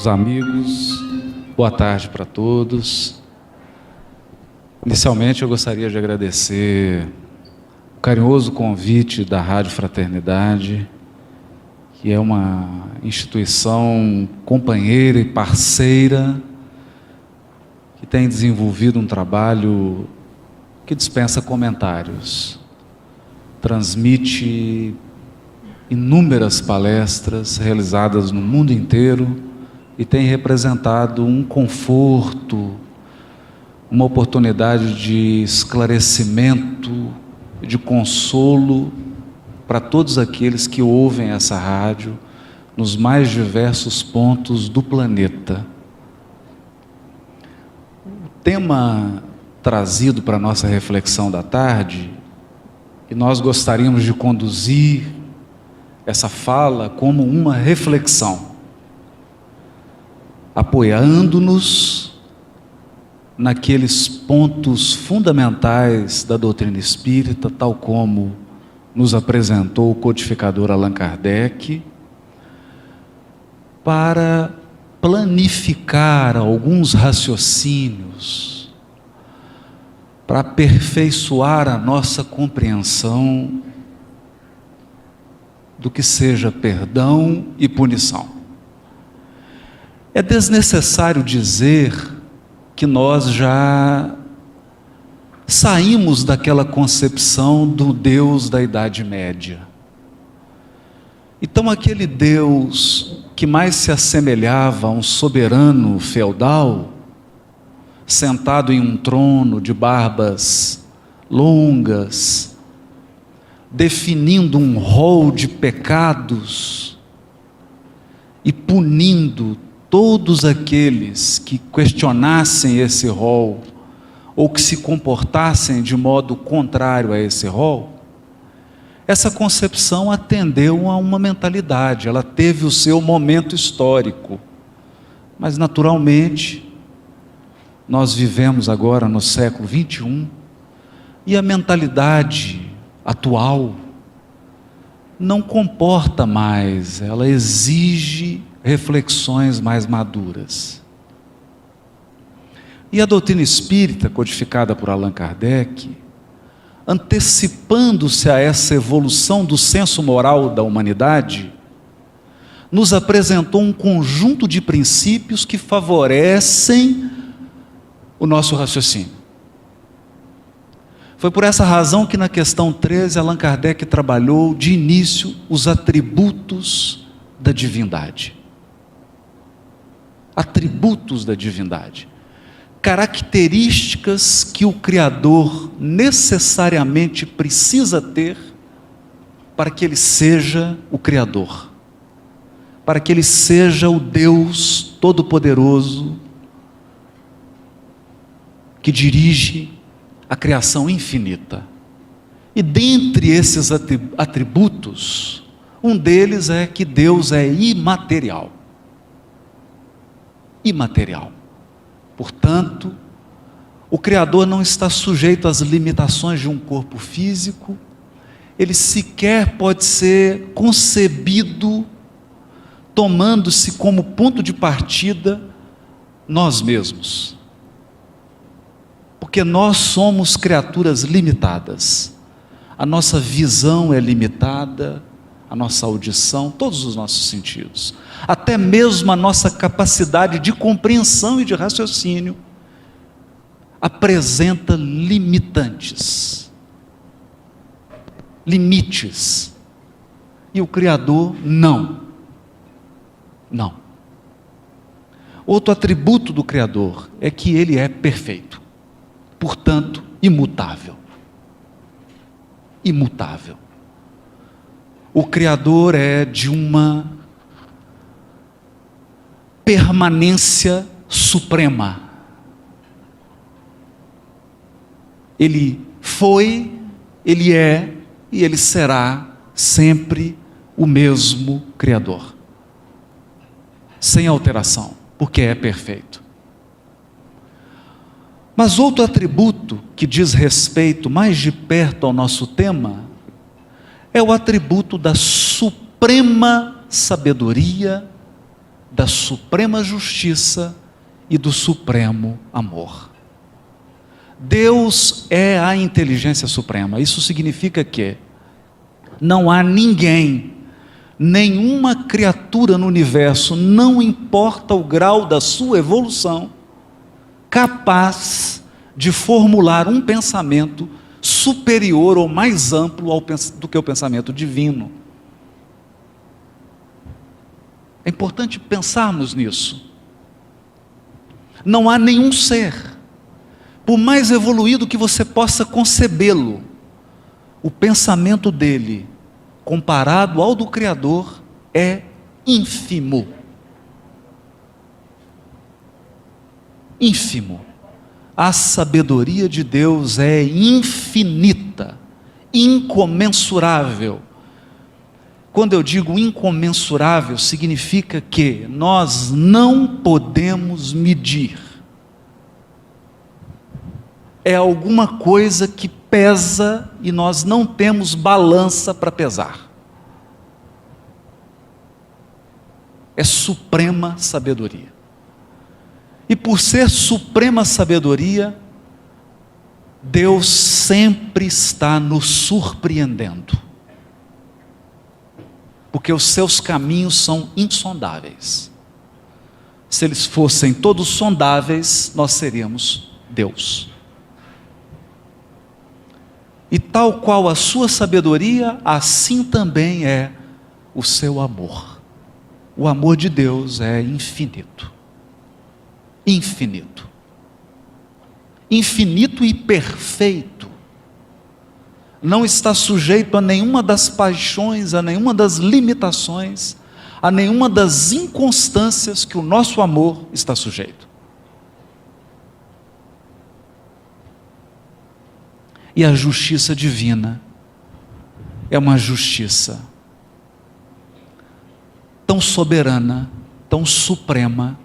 Caros amigos, boa tarde para todos. Inicialmente eu gostaria de agradecer o carinhoso convite da Rádio Fraternidade, que é uma instituição companheira e parceira que tem desenvolvido um trabalho que dispensa comentários, transmite inúmeras palestras realizadas no mundo inteiro e tem representado um conforto, uma oportunidade de esclarecimento, de consolo para todos aqueles que ouvem essa rádio nos mais diversos pontos do planeta. O tema trazido para a nossa reflexão da tarde, e nós gostaríamos de conduzir essa fala como uma reflexão, apoiando-nos naqueles pontos fundamentais da doutrina espírita, tal como nos apresentou o codificador Allan Kardec, para planificar alguns raciocínios, para aperfeiçoar a nossa compreensão do que seja perdão e punição. É desnecessário dizer que nós já saímos daquela concepção do Deus da Idade Média. Então, aquele Deus que mais se assemelhava a um soberano feudal, sentado em um trono de barbas longas, definindo um rol de pecados e punindo todos aqueles que questionassem esse rol ou que se comportassem de modo contrário a esse rol, essa concepção atendeu a uma mentalidade, ela teve o seu momento histórico, mas naturalmente nós vivemos agora no século 21 e a mentalidade atual não comporta mais, ela exige reflexões mais maduras. E a doutrina espírita, codificada por Allan Kardec, antecipando-se a essa evolução do senso moral da humanidade, nos apresentou um conjunto de princípios que favorecem o nosso raciocínio. Foi por essa razão que na questão 13 Allan Kardec trabalhou de início os atributos da divindade. Atributos da divindade. Características que o Criador necessariamente precisa ter para que Ele seja o Criador. Para que Ele seja o Deus Todo-Poderoso que dirige a criação infinita. E dentre esses atributos, um deles é que Deus é imaterial. Imaterial. Portanto, o Criador não está sujeito às limitações de um corpo físico, ele sequer pode ser concebido tomando-se como ponto de partida nós mesmos. Porque nós somos criaturas limitadas, a nossa visão é limitada, a nossa audição, todos os nossos sentidos, até mesmo a nossa capacidade de compreensão e de raciocínio apresenta limitantes, limites, e o Criador não. Outro atributo do Criador é que Ele é perfeito, portanto, imutável. Imutável. O Criador é de uma permanência suprema. Ele foi, Ele é e Ele será sempre o mesmo Criador. Sem alteração, porque é perfeito. Mas outro atributo que diz respeito mais de perto ao nosso tema é o atributo da suprema sabedoria da suprema justiça e do supremo amor. Deus é a inteligência suprema. Isso significa que não há ninguém, nenhuma criatura no universo, não importa o grau da sua evolução, capaz de formular um pensamento superior ou mais amplo do que o pensamento divino. É importante pensarmos nisso. Não há nenhum ser, por mais evoluído que você possa concebê-lo, o pensamento dele, comparado ao do Criador, é ínfimo. Ínfimo. A sabedoria de Deus é infinita, incomensurável. Quando eu digo incomensurável, significa que nós não podemos medir. É alguma coisa que pesa e nós não temos balança para pesar. É suprema sabedoria. E por ser suprema sabedoria, Deus sempre está nos surpreendendo. Porque os seus caminhos são insondáveis. Se eles fossem todos sondáveis, nós seríamos Deus. E tal qual a sua sabedoria, assim também é o seu amor. O amor de Deus é infinito. Infinito. Infinito e perfeito. Não está sujeito a nenhuma das paixões, a nenhuma das limitações, a nenhuma das inconstâncias que o nosso amor está sujeito. E a justiça divina é uma justiça tão soberana, tão suprema,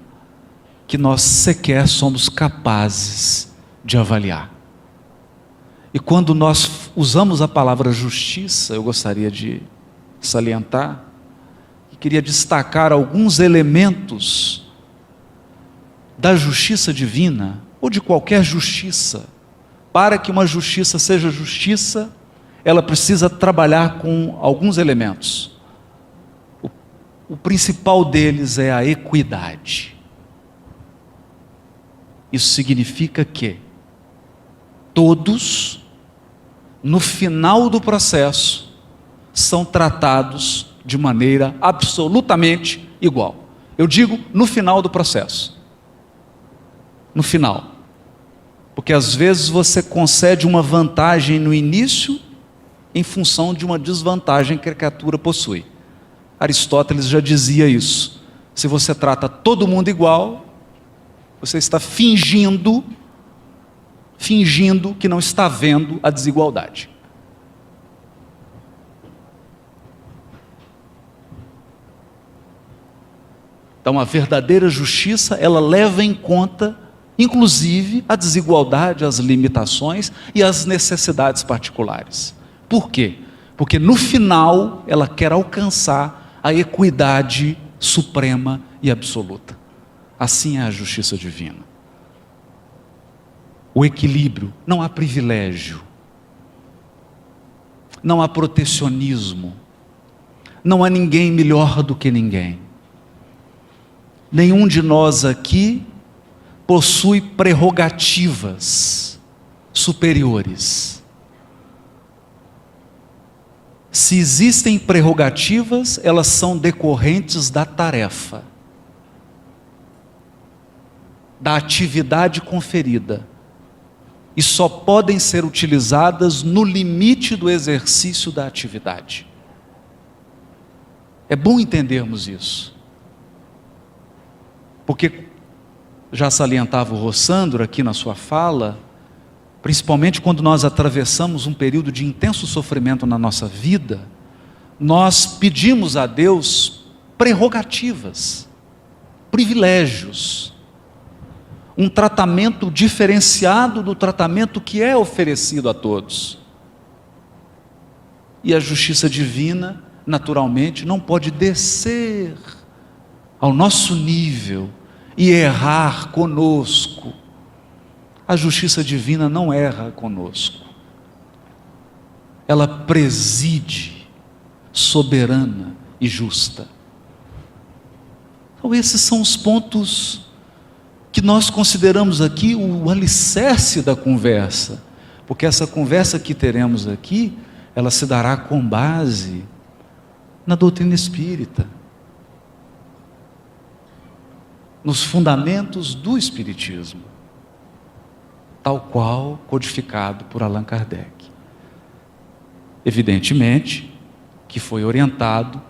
que nós sequer somos capazes de avaliar. E quando nós usamos a palavra justiça, eu gostaria de salientar, e queria destacar alguns elementos da justiça divina, ou de qualquer justiça. Para que uma justiça seja justiça, ela precisa trabalhar com alguns elementos. O principal deles é a equidade. Isso significa que todos, no final do processo, são tratados de maneira absolutamente igual. Eu digo no final do processo. No final. Porque às vezes você concede uma vantagem no início em função de uma desvantagem que a criatura possui. Aristóteles já dizia isso. Se você trata todo mundo igual, você está fingindo que não está vendo a desigualdade. Então a verdadeira justiça, ela leva em conta inclusive a desigualdade, as limitações e as necessidades particulares. Por quê? Porque no final ela quer alcançar a equidade suprema e absoluta. Assim é a justiça divina. O equilíbrio, não há privilégio, não há protecionismo, não há ninguém melhor do que ninguém. Nenhum de nós aqui possui prerrogativas superiores. Se existem prerrogativas, elas são decorrentes da tarefa, da atividade conferida, e só podem ser utilizadas no limite do exercício da atividade. É bom entendermos isso, porque já salientava o Rossandro aqui na sua fala, principalmente quando nós atravessamos um período de intenso sofrimento na nossa vida, nós pedimos a Deus prerrogativas, privilégios, um tratamento diferenciado do tratamento que é oferecido a todos. E a justiça divina, naturalmente, não pode descer ao nosso nível e errar conosco. A justiça divina não erra conosco. Ela preside, soberana e justa. Então esses são os pontos que nós consideramos aqui o alicerce da conversa, porque essa conversa que teremos aqui, ela se dará com base na doutrina espírita, nos fundamentos do Espiritismo, tal qual codificado por Allan Kardec. Evidentemente que foi orientado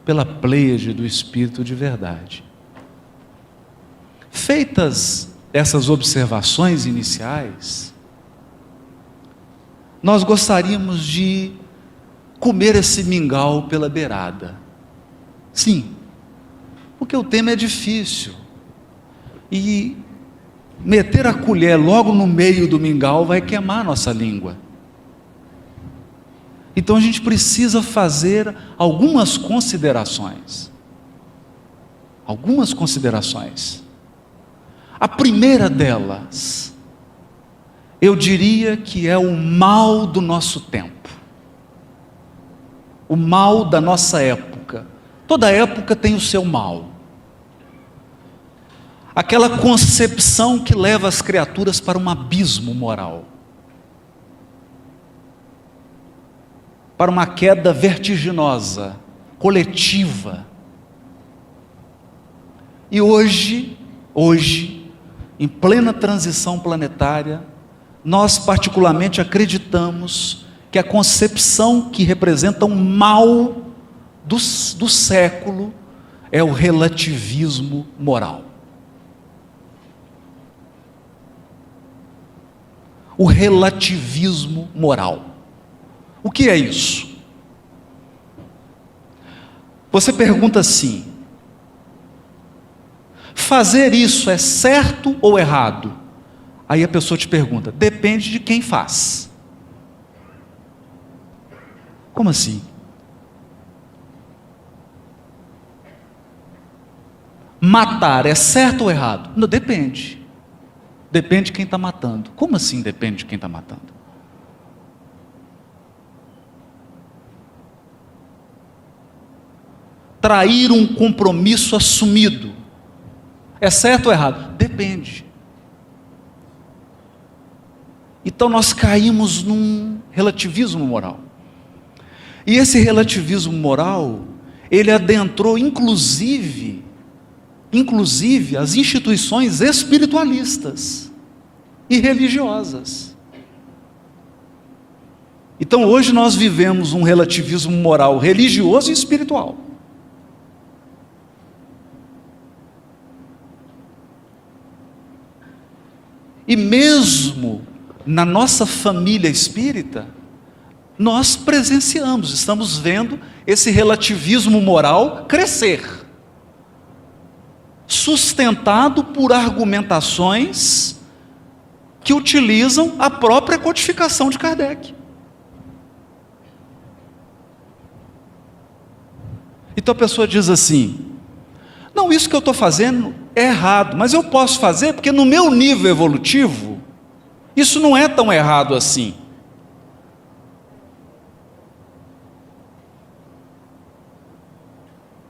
pela pleiade do Espírito de verdade. Feitas essas observações iniciais, nós gostaríamos de comer esse mingau pela beirada. Sim, porque o tema é difícil. E meter a colher logo no meio do mingau vai queimar nossa língua. Então a gente precisa fazer algumas considerações. Algumas considerações. A primeira delas, eu diria que é o mal do nosso tempo. O mal da nossa época. Toda época tem o seu mal. Aquela concepção que leva as criaturas para um abismo moral. Para uma queda vertiginosa, coletiva. E hoje, em plena transição planetária, nós particularmente acreditamos que a concepção que representa um mal do século é o relativismo moral. O relativismo moral. O que é isso? Você pergunta assim: fazer isso é certo ou errado? Aí a pessoa te pergunta: depende de quem faz. Como assim? Matar é certo ou errado? Não, depende. Depende de quem está matando. Como assim depende de quem está matando? Trair um compromisso assumido é certo ou errado? Depende. Então nós caímos num relativismo moral. E esse relativismo moral, ele adentrou inclusive as instituições espiritualistas e religiosas. Então hoje nós vivemos um relativismo moral religioso e espiritual. E mesmo na nossa família espírita, nós presenciamos, estamos vendo esse relativismo moral crescer, sustentado por argumentações que utilizam a própria codificação de Kardec. Então a pessoa diz assim: não, isso que eu estou fazendo é errado, mas eu posso fazer porque no meu nível evolutivo, isso não é tão errado assim.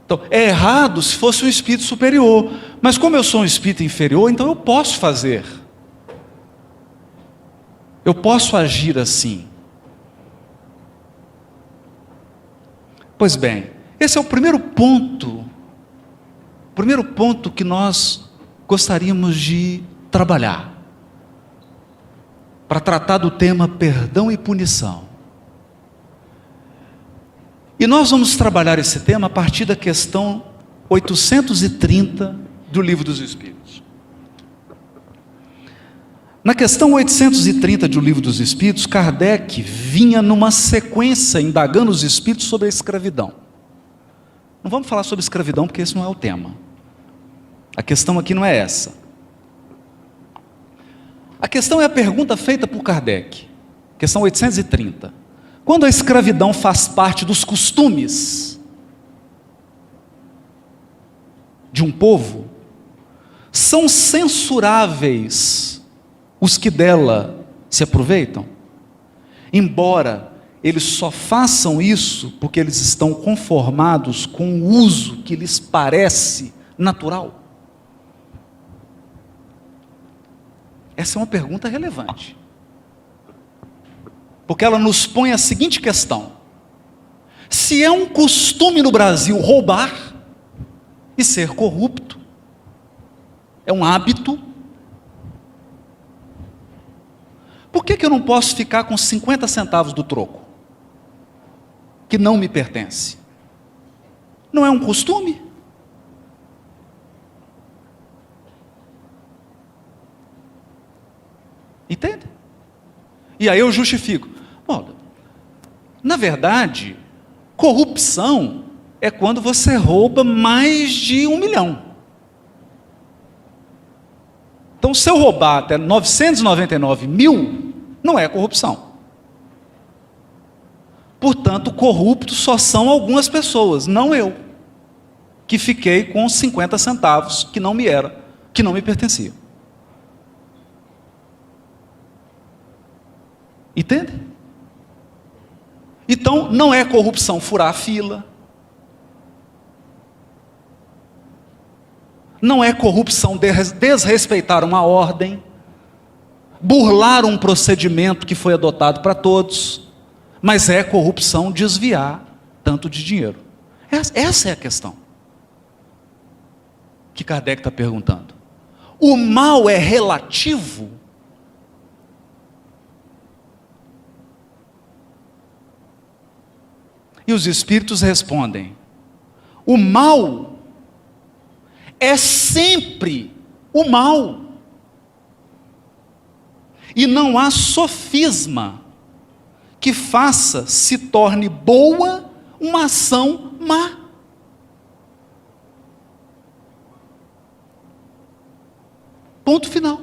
Então, é errado se fosse um espírito superior, mas como eu sou um espírito inferior, então eu posso fazer. Eu posso agir assim. Pois bem, esse é o primeiro ponto que nós gostaríamos de trabalhar, para tratar do tema perdão e punição. E nós vamos trabalhar esse tema a partir da questão 830 do Livro dos Espíritos. Na questão 830 do Livro dos Espíritos, Kardec vinha numa sequência indagando os espíritos sobre a escravidão. Não vamos falar sobre escravidão porque esse não é o tema. A questão aqui não é essa. A questão é a pergunta feita por Kardec, questão 830. Quando a escravidão faz parte dos costumes, de um povo, são censuráveis os que dela se aproveitam, embora eles só façam isso porque eles estão conformados com o uso que lhes parece natural? Essa é uma pergunta relevante, porque ela nos põe a seguinte questão: se é um costume no Brasil roubar e ser corrupto, é um hábito, por que eu não posso ficar com 50 centavos do troco, que não me pertence? Não é um costume? Entende? E aí eu justifico. Bom, na verdade, corrupção é quando você rouba mais de 1 milhão. Então, se eu roubar até 999 mil, não é corrupção. Portanto, corrupto só são algumas pessoas, não eu, que fiquei com 50 centavos que não me pertenciam. Entende? Então, não é corrupção furar a fila, não é corrupção desrespeitar uma ordem, burlar um procedimento que foi adotado para todos, mas é corrupção desviar tanto de dinheiro. Essa é a questão que Kardec está perguntando. O mal é relativo? E os espíritos respondem: o mal é sempre o mal. E não há sofisma que faça se torne boa uma ação má. Ponto final.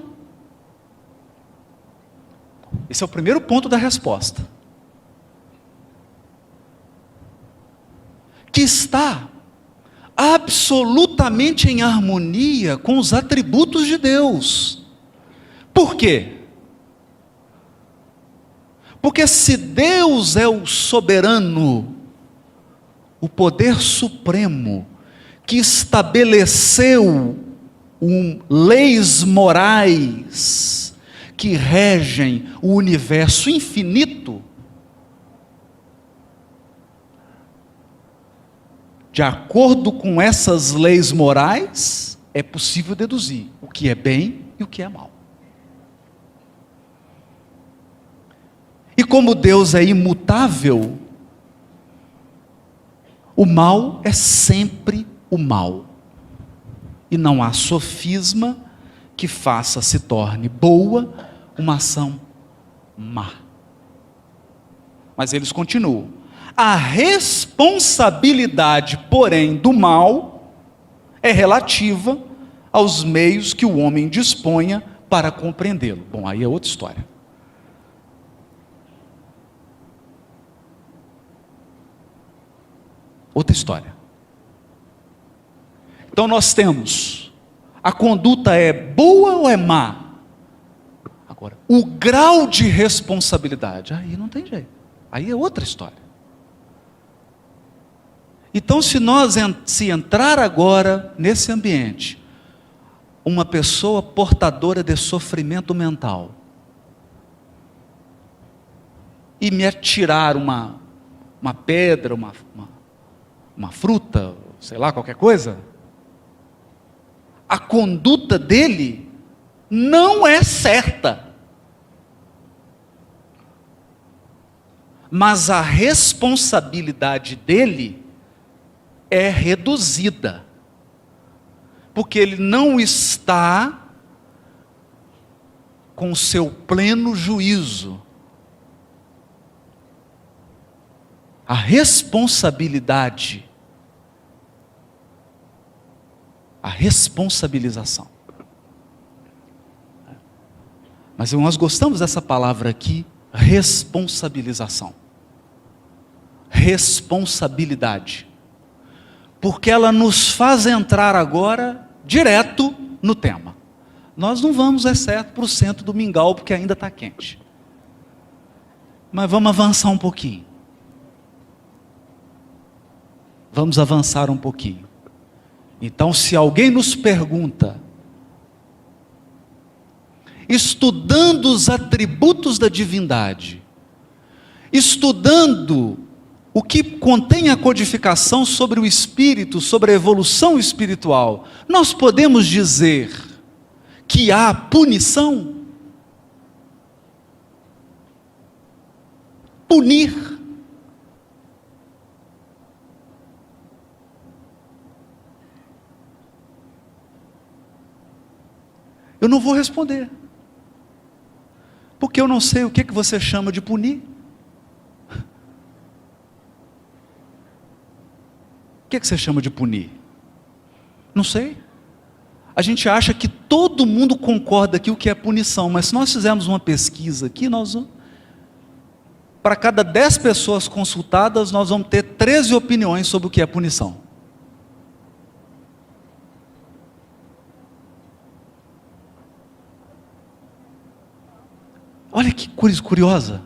Esse é o primeiro ponto da resposta, que está absolutamente em harmonia com os atributos de Deus. Por quê? Porque se Deus é o soberano, o poder supremo, que estabeleceu leis morais que regem o universo infinito, de acordo com essas leis morais, é possível deduzir o que é bem e o que é mal. E como Deus é imutável, o mal é sempre o mal. E não há sofisma que faça se torne boa uma ação má. Mas eles continuam. A responsabilidade, porém, do mal é relativa aos meios que o homem disponha para compreendê-lo. Bom, aí é outra história. Outra história. Então nós temos, a conduta é boa ou é má? Agora, o grau de responsabilidade, aí não tem jeito. Aí é outra história. Então, se entrar agora nesse ambiente, uma pessoa portadora de sofrimento mental, e me atirar uma pedra, uma fruta, sei lá, qualquer coisa, a conduta dele não é certa, mas a responsabilidade dele é reduzida, porque ele não está com o seu pleno juízo. A responsabilidade, a responsabilização. Mas nós gostamos dessa palavra aqui, responsabilização. Responsabilidade. porque ela nos faz entrar agora direto no tema. Nós não vamos, exceto, para o centro do mingau, porque ainda está quente. Mas vamos avançar um pouquinho. Vamos avançar um pouquinho. Então, se alguém nos pergunta, estudando os atributos da divindade, estudando o que contém a codificação sobre o espírito, sobre a evolução espiritual, nós podemos dizer que há punição? Punir. Eu não vou responder, porque eu não sei o que você chama de punir. O que você chama de punir? Não sei. A gente acha que todo mundo concorda aqui o que é punição, mas se nós fizermos uma pesquisa aqui, para cada 10 pessoas consultadas, nós vamos ter 13 opiniões sobre o que é punição. Olha que coisa curiosa.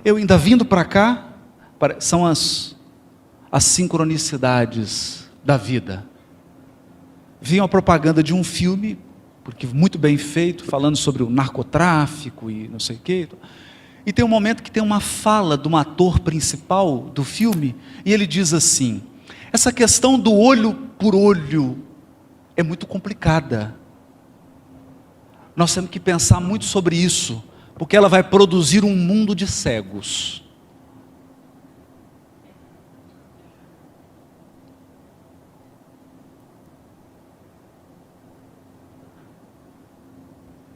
Eu ainda vindo para cá, são as sincronicidades da vida. Vi uma propaganda de um filme, porque muito bem feito, falando sobre o narcotráfico e não sei o quê. E tem um momento que tem uma fala de um ator principal do filme, e ele diz assim: essa questão do olho por olho é muito complicada. Nós temos que pensar muito sobre isso, porque ela vai produzir um mundo de cegos.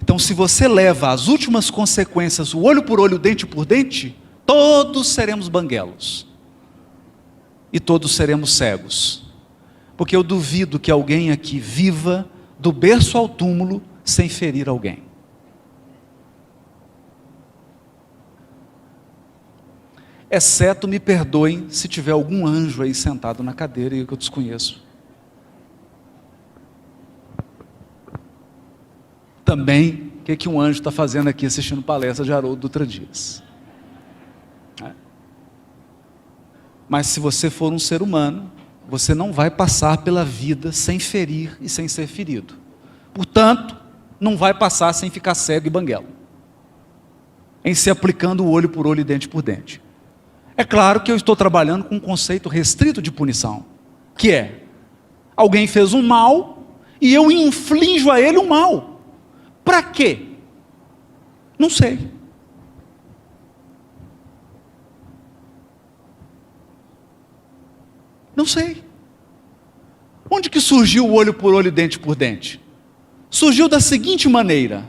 Então, se você leva às últimas consequências o olho por olho, dente por dente, todos seremos banguelos. E todos seremos cegos. Porque eu duvido que alguém aqui viva do berço ao túmulo sem ferir alguém. Exceto, me perdoem, se tiver algum anjo aí sentado na cadeira e que eu desconheço. Também, o que um anjo está fazendo aqui assistindo palestra de Haroldo Dutra Dias? Mas se você for um ser humano, você não vai passar pela vida sem ferir e sem ser ferido. Portanto, não vai passar sem ficar cego e banguelo, em se aplicando o olho por olho e dente por dente. É claro que eu estou trabalhando com um conceito restrito de punição, que é, alguém fez um mal, e eu inflijo a ele um mal. Para quê? Não sei. Não sei. Onde que surgiu o olho por olho e dente por dente? Surgiu da seguinte maneira: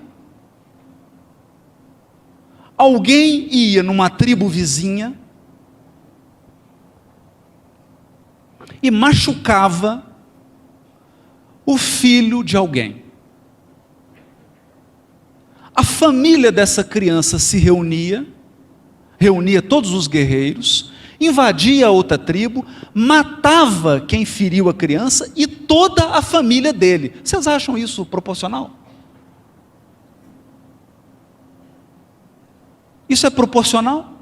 alguém ia numa tribo vizinha e machucava o filho de alguém. A família dessa criança se reunia todos os guerreiros, invadia a outra tribo, matava quem feriu a criança e toda a família dele. Vocês acham isso proporcional? Isso é proporcional?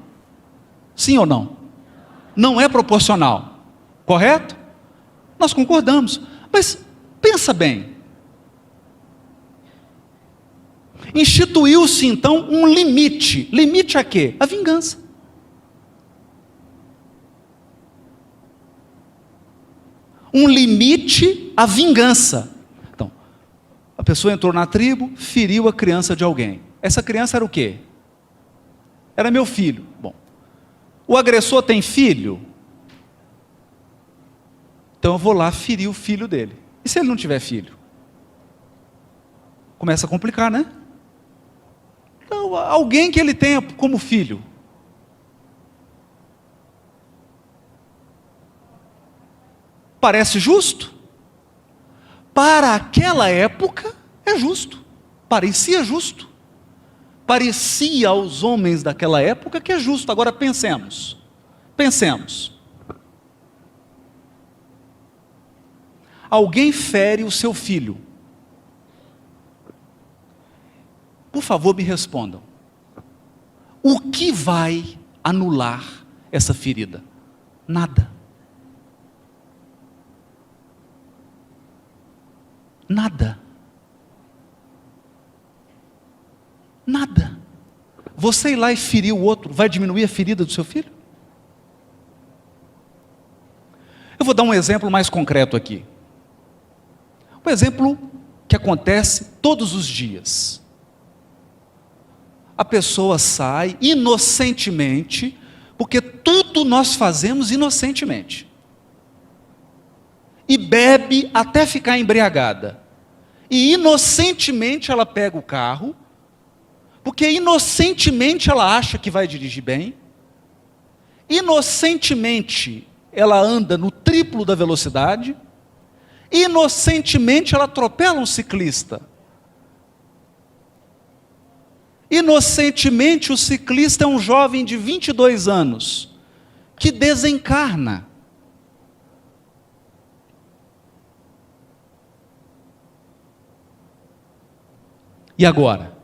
Sim ou não? Não é proporcional, correto? Nós concordamos, mas pensa bem. Instituiu-se então um limite. Limite a quê? A vingança. Um limite à vingança. Então, a pessoa entrou na tribo, feriu a criança de alguém. Essa criança era o quê? Era meu filho. Bom, o agressor tem filho? Então eu vou lá ferir o filho dele. E se ele não tiver filho? Começa a complicar, né? Então, alguém que ele tenha como filho. Parece justo? Para aquela época, é justo. Parecia justo. Parecia aos homens daquela época que é justo. Agora pensemos. alguém fere o seu filho. Por favor, me respondam. O que vai anular essa ferida? Nada. Nada. Nada. Você ir lá e ferir o outro, vai diminuir a ferida do seu filho? Eu vou dar um exemplo mais concreto aqui. Um exemplo que acontece todos os dias. A pessoa sai inocentemente, porque tudo nós fazemos inocentemente. E bebe até ficar embriagada. E inocentemente ela pega o carro, porque inocentemente ela acha que vai dirigir bem. Inocentemente ela anda no triplo da velocidade. Inocentemente ela atropela um ciclista. Inocentemente o ciclista é um jovem de 22 anos, que desencarna. E agora?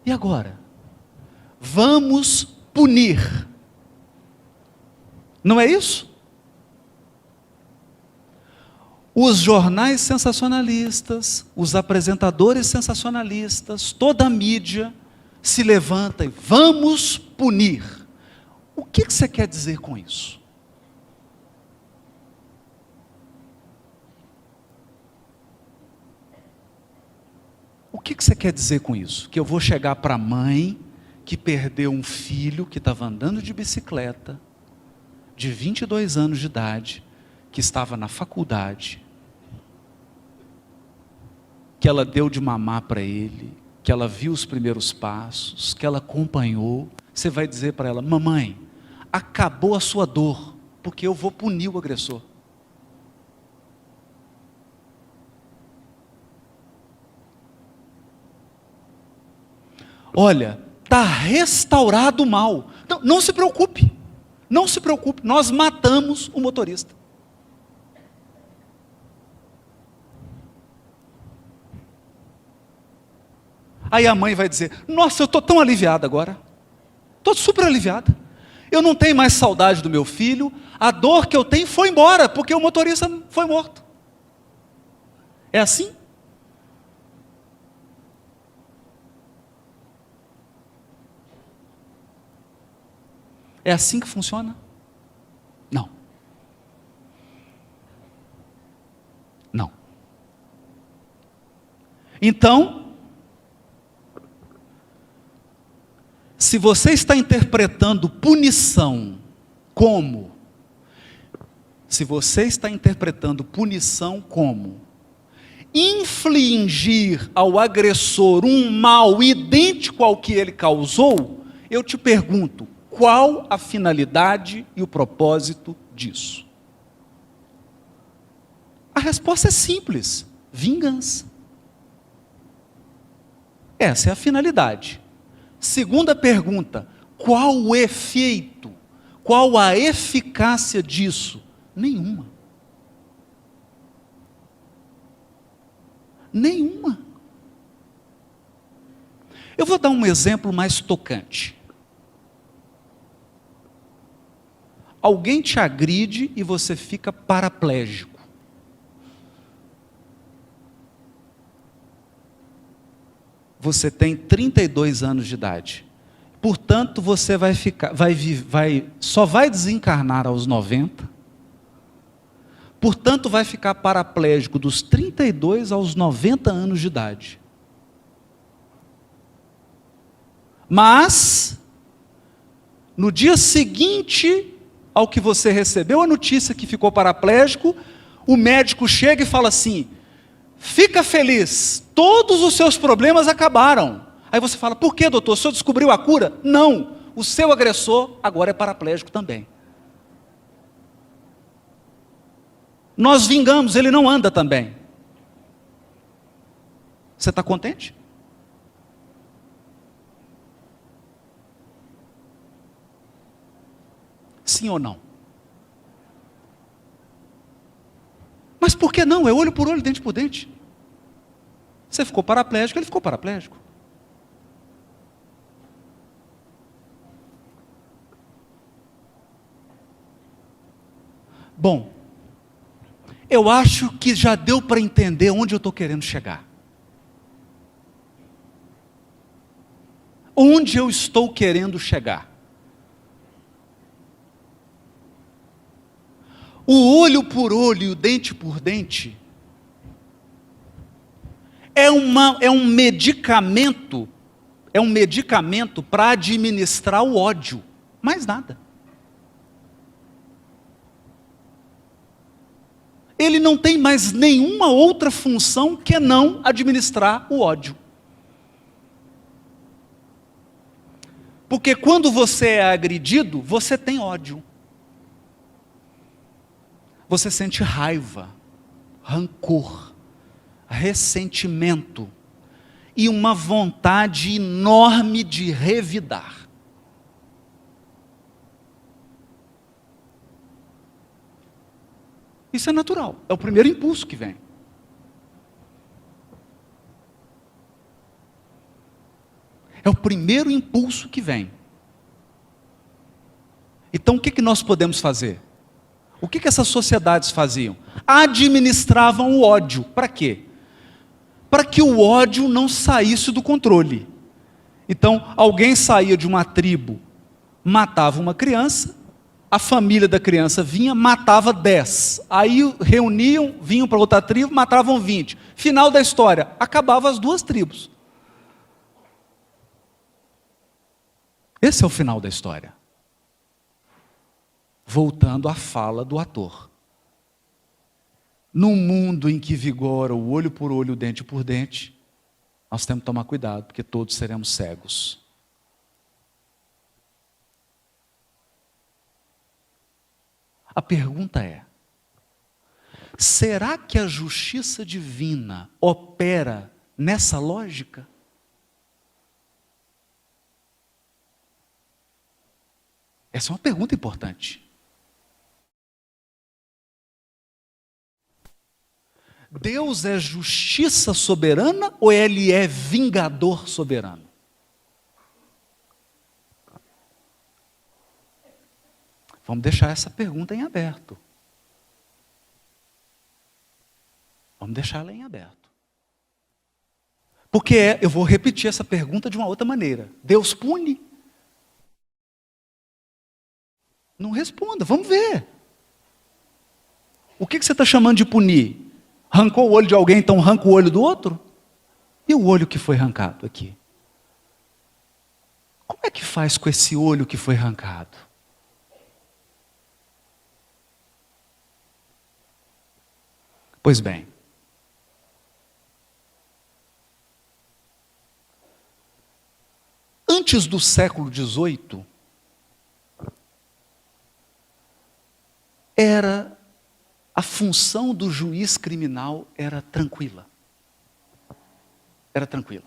E agora? Vamos punir. Não é isso? Os jornais sensacionalistas, os apresentadores sensacionalistas, toda a mídia se levanta e vamos punir. O que você quer dizer com isso? O que você quer dizer com isso? Que eu vou chegar para a mãe que perdeu um filho que estava andando de bicicleta, de 22 anos de idade, que estava na faculdade, que ela deu de mamar para ele, que ela viu os primeiros passos, que ela acompanhou. Você vai dizer para ela: mamãe, acabou a sua dor, porque eu vou punir o agressor. Olha, está restaurado o mal. Então, não se preocupe, não se preocupe, nós matamos o motorista. Aí a mãe vai dizer: nossa, eu estou tão aliviada agora, estou super aliviada, eu não tenho mais saudade do meu filho, a dor que eu tenho foi embora, porque o motorista foi morto. É assim? É assim que funciona? Não. Não. Então, se você está interpretando punição como, infligir ao agressor um mal idêntico ao que ele causou, eu te pergunto, qual a finalidade e o propósito disso? A resposta é simples: vingança. Essa é a finalidade. Segunda pergunta: qual o efeito? Qual a eficácia disso? Nenhuma. Nenhuma. Eu vou dar um exemplo mais tocante. Alguém te agride e você fica paraplégico. Você tem 32 anos de idade. Portanto, você só vai desencarnar aos 90. Portanto, vai ficar paraplégico dos 32 aos 90 anos de idade. Mas, no dia seguinte ao que você recebeu a notícia que ficou paraplégico, o médico chega e fala assim: fica feliz, todos os seus problemas acabaram. Aí você fala: por que, doutor? O senhor descobriu a cura? Não, o seu agressor agora é paraplégico também. Nós vingamos, ele não anda também. Você está contente? Sim ou não? por que não? É olho por olho, dente por dente. Você ficou paraplégico, ele ficou paraplégico. Bom, eu acho que já deu para entender onde eu estou querendo chegar. Onde eu estou querendo chegar? O olho por olho e o dente por dente é um medicamento para administrar o ódio, mais nada. Ele não tem mais nenhuma outra função que não administrar o ódio. Porque quando você é agredido, você tem ódio. Você sente raiva, rancor, ressentimento e uma vontade enorme de revidar. Isso é natural, é o primeiro impulso que vem. É o primeiro impulso que vem. Então o que nós podemos fazer? O que essas sociedades faziam? Administravam o ódio. Para quê? Para que o ódio não saísse do controle. Então, alguém saía de uma tribo, matava uma criança, a família da criança vinha, matava 10. Aí reuniam, vinham para outra tribo, matavam 20. Final da história, acabava as duas tribos. Esse é o final da história. Voltando à fala do ator. Num mundo em que vigora o olho por olho, o dente por dente, nós temos que tomar cuidado, porque todos seremos cegos. A pergunta é: será que a justiça divina opera nessa lógica? Essa é uma pergunta importante. Deus é justiça soberana ou Ele é vingador soberano? Vamos deixar essa pergunta em aberto. Vamos deixar ela em aberto. Porque eu vou repetir essa pergunta de uma outra maneira. Deus pune? Não responda, vamos ver. O que você está chamando de punir? Arrancou o olho de alguém, então arranca o olho do outro? E o olho que foi arrancado aqui? Como é que faz com esse olho que foi arrancado? Pois bem, antes do século XVIII, a função do juiz criminal era tranquila. Era tranquila.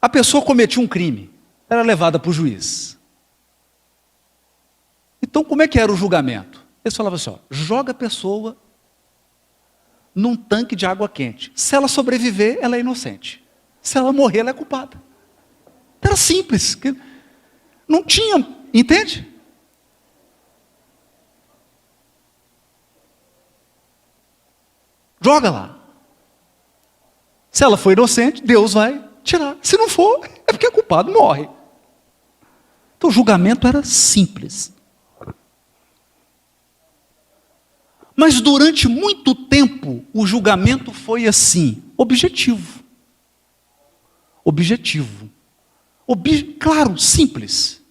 A pessoa cometia um crime, era levada para o juiz. Então, como é que era o julgamento? Eles falavam assim, joga a pessoa num tanque de água quente. Se ela sobreviver, ela é inocente. Se ela morrer, ela é culpada. Era simples. Não tinha, entende? Joga lá. Se ela for inocente, Deus vai tirar. Se não for, é porque é culpado, morre. Então o julgamento era simples. Mas durante muito tempo, o julgamento foi assim, objetivo. Objetivo. Claro, simples.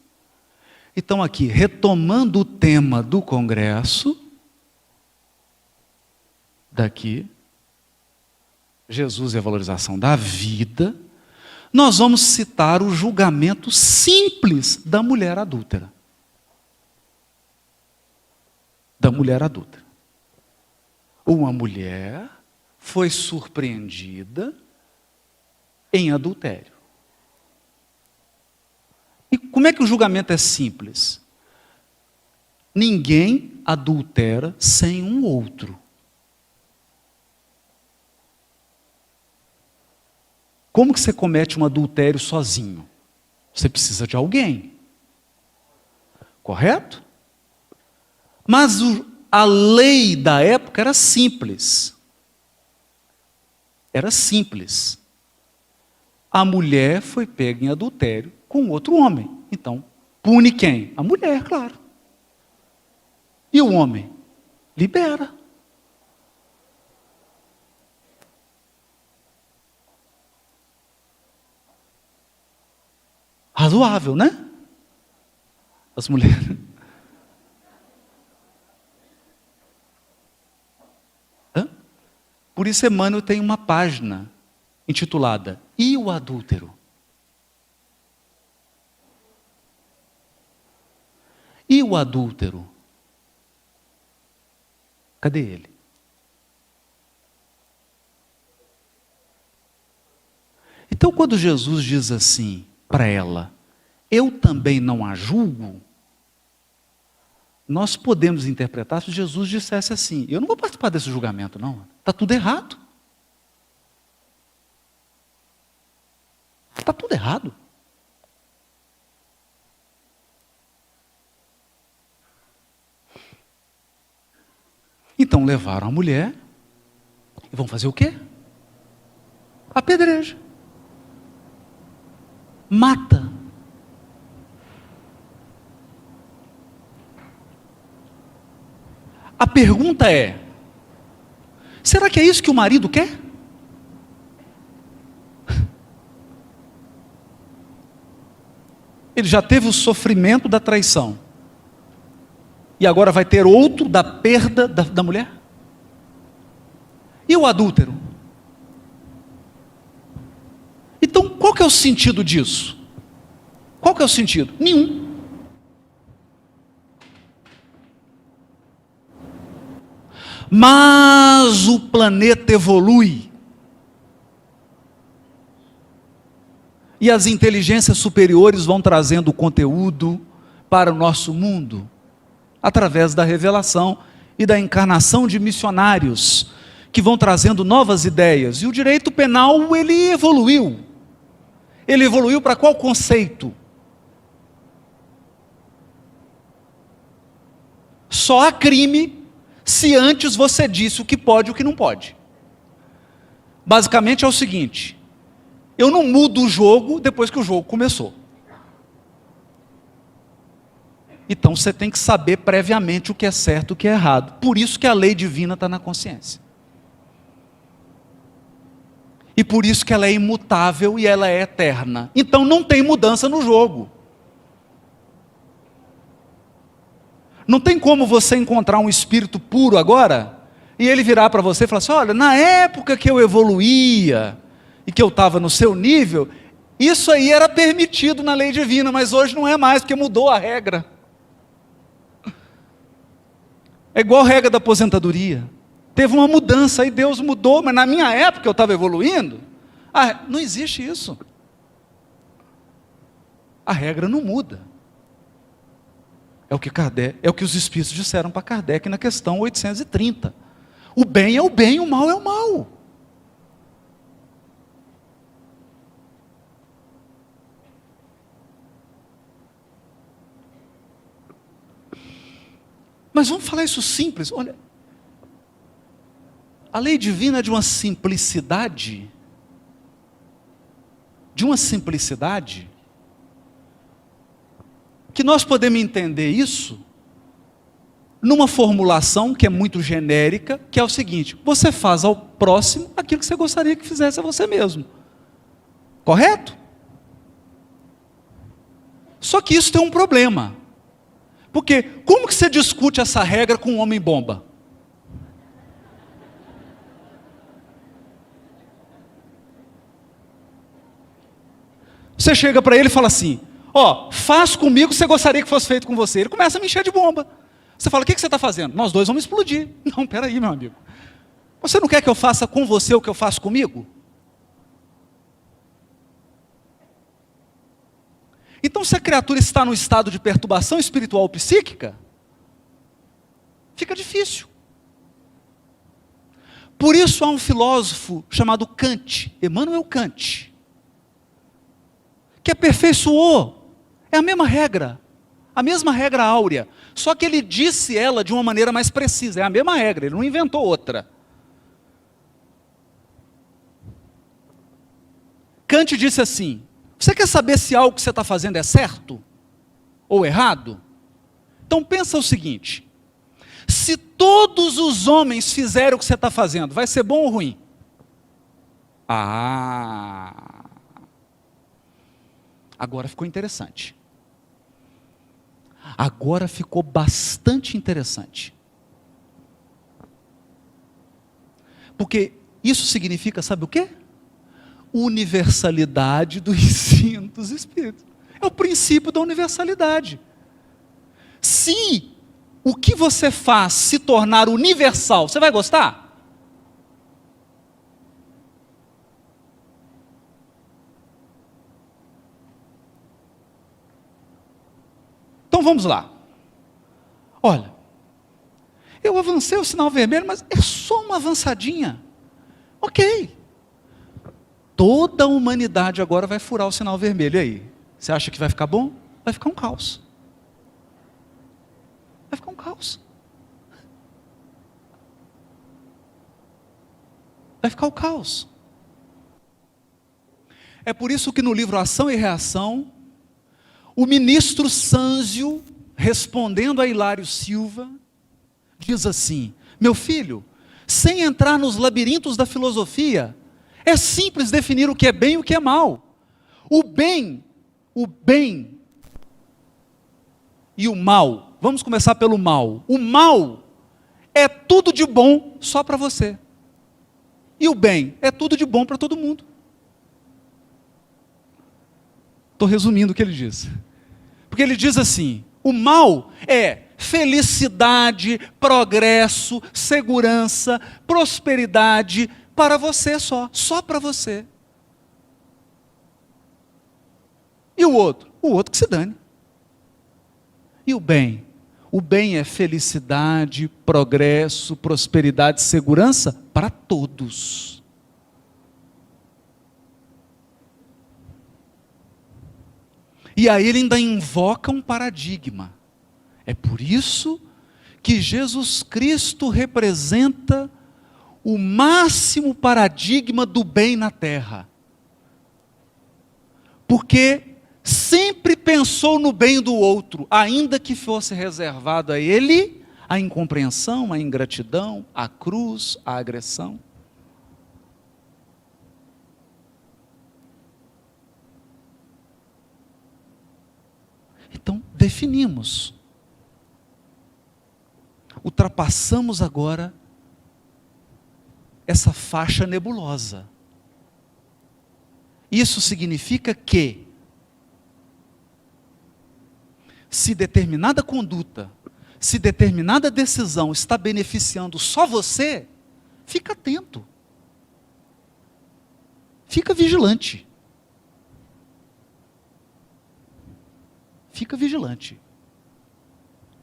Então aqui, retomando o tema do Congresso, daqui, Jesus e a valorização da vida, nós vamos citar o julgamento simples da mulher adúltera. Da mulher adúltera. Uma mulher foi surpreendida em adultério. E como é que o julgamento é simples? Ninguém adultera sem um outro. Como que você comete um adultério sozinho? Você precisa de alguém. Correto? Mas a lei da época era simples. Era simples. A mulher foi pega em adultério com outro homem. Então, pune quem? A mulher, claro. E o homem? Libera. Razoável, né? As mulheres. Hã? Por isso Emmanuel tem uma página intitulada E o Adúltero? E o adúltero? Cadê ele? Então, quando Jesus diz assim para ela, eu também não a julgo, nós podemos interpretar se Jesus dissesse assim, eu não vou participar desse julgamento não, está tudo errado. Está tudo errado. Então levaram a mulher e vão fazer o quê? Apedreja. Mata. A pergunta é, será que é isso que o marido quer? Ele já teve o sofrimento da traição. E agora vai ter outro da perda da mulher? E o adúltero? Então, qual que é o sentido disso? Qual que é o sentido? Nenhum. Mas o planeta evolui. E as inteligências superiores vão trazendo conteúdo para o nosso mundo, através da revelação e da encarnação de missionários, que vão trazendo novas ideias. E o direito penal, ele evoluiu. Ele evoluiu para qual conceito? Só há crime se antes você disse o que pode e o que não pode. Basicamente é o seguinte, eu não mudo o jogo depois que o jogo começou. Então você tem que saber previamente o que é certo e o que é errado. Por isso que a lei divina está na consciência. E por isso que ela é imutável e ela é eterna. Então não tem mudança no jogo. Não tem como você encontrar um espírito puro agora, e ele virar para você e falar assim, olha, na época que eu evoluía, e que eu estava no seu nível, isso aí era permitido na lei divina, mas hoje não é mais, porque mudou a regra. É igual a regra da aposentadoria. Teve uma mudança, aí Deus mudou, mas na minha época eu estava evoluindo. Não existe isso. A regra não muda. É o que os espíritos disseram para Kardec na questão 830. O bem é o bem, o mal é o mal. Mas vamos falar isso simples. Olha, a lei divina é de uma simplicidade, que nós podemos entender isso numa formulação que é muito genérica, que é o seguinte, você faz ao próximo aquilo que você gostaria que fizesse a você mesmo. Correto? Só que isso tem um problema. Porque como que você discute essa regra com um homem bomba? Você chega para ele e fala assim, faz comigo o que você gostaria que fosse feito com você. Ele começa a me encher de bomba. Você fala, o que você está fazendo? Nós dois vamos explodir. Não, peraí, meu amigo. Você não quer que eu faça com você o que eu faço comigo? Então, se a criatura está no estado de perturbação espiritual ou psíquica, Fica difícil. Por isso há um filósofo chamado Kant, Immanuel Kant, que aperfeiçoou, é a mesma regra áurea, só que ele disse ela de uma maneira mais precisa, é a mesma regra, ele não inventou outra. Kant disse assim: você quer saber se algo que você está fazendo é certo ou errado? Então pensa o seguinte: se todos os homens fizerem o que você está fazendo, vai ser bom ou ruim? Agora ficou interessante. Agora ficou bastante interessante. Porque isso significa, sabe o quê? Universalidade do ensino dos Espíritos. É o princípio da universalidade. Se o que você faz se tornar universal, você vai gostar? Então vamos lá. Olha, eu avancei o sinal vermelho, mas é só uma avançadinha. Ok. Toda a humanidade agora vai furar o sinal vermelho. E aí? Você acha que vai ficar bom? Vai ficar um caos. Vai ficar um caos. Vai ficar o caos. É por isso que no livro Ação e Reação, o ministro Sânzio, respondendo a Hilário Silva, diz assim: meu filho, sem entrar nos labirintos da filosofia, é simples definir o que é bem e o que é mal. O bem e o mal. Vamos começar pelo mal. O mal é tudo de bom só para você. E o bem é tudo de bom para todo mundo. Estou resumindo o que ele diz. Porque ele diz assim: o mal é felicidade, progresso, segurança, prosperidade para você só para você. E o outro? O outro que se dane. E o bem? O bem é felicidade, progresso, prosperidade, segurança para todos. E aí ele ainda invoca um paradigma. É por isso que Jesus Cristo representa o máximo paradigma do bem na terra. Porque sempre pensou no bem do outro, ainda que fosse reservado a ele a incompreensão, a ingratidão, a cruz, a agressão. Então, definimos. Ultrapassamos agora essa faixa nebulosa. Isso significa que, se determinada conduta, se determinada decisão está beneficiando só você, fica atento. Fica vigilante. Fica vigilante.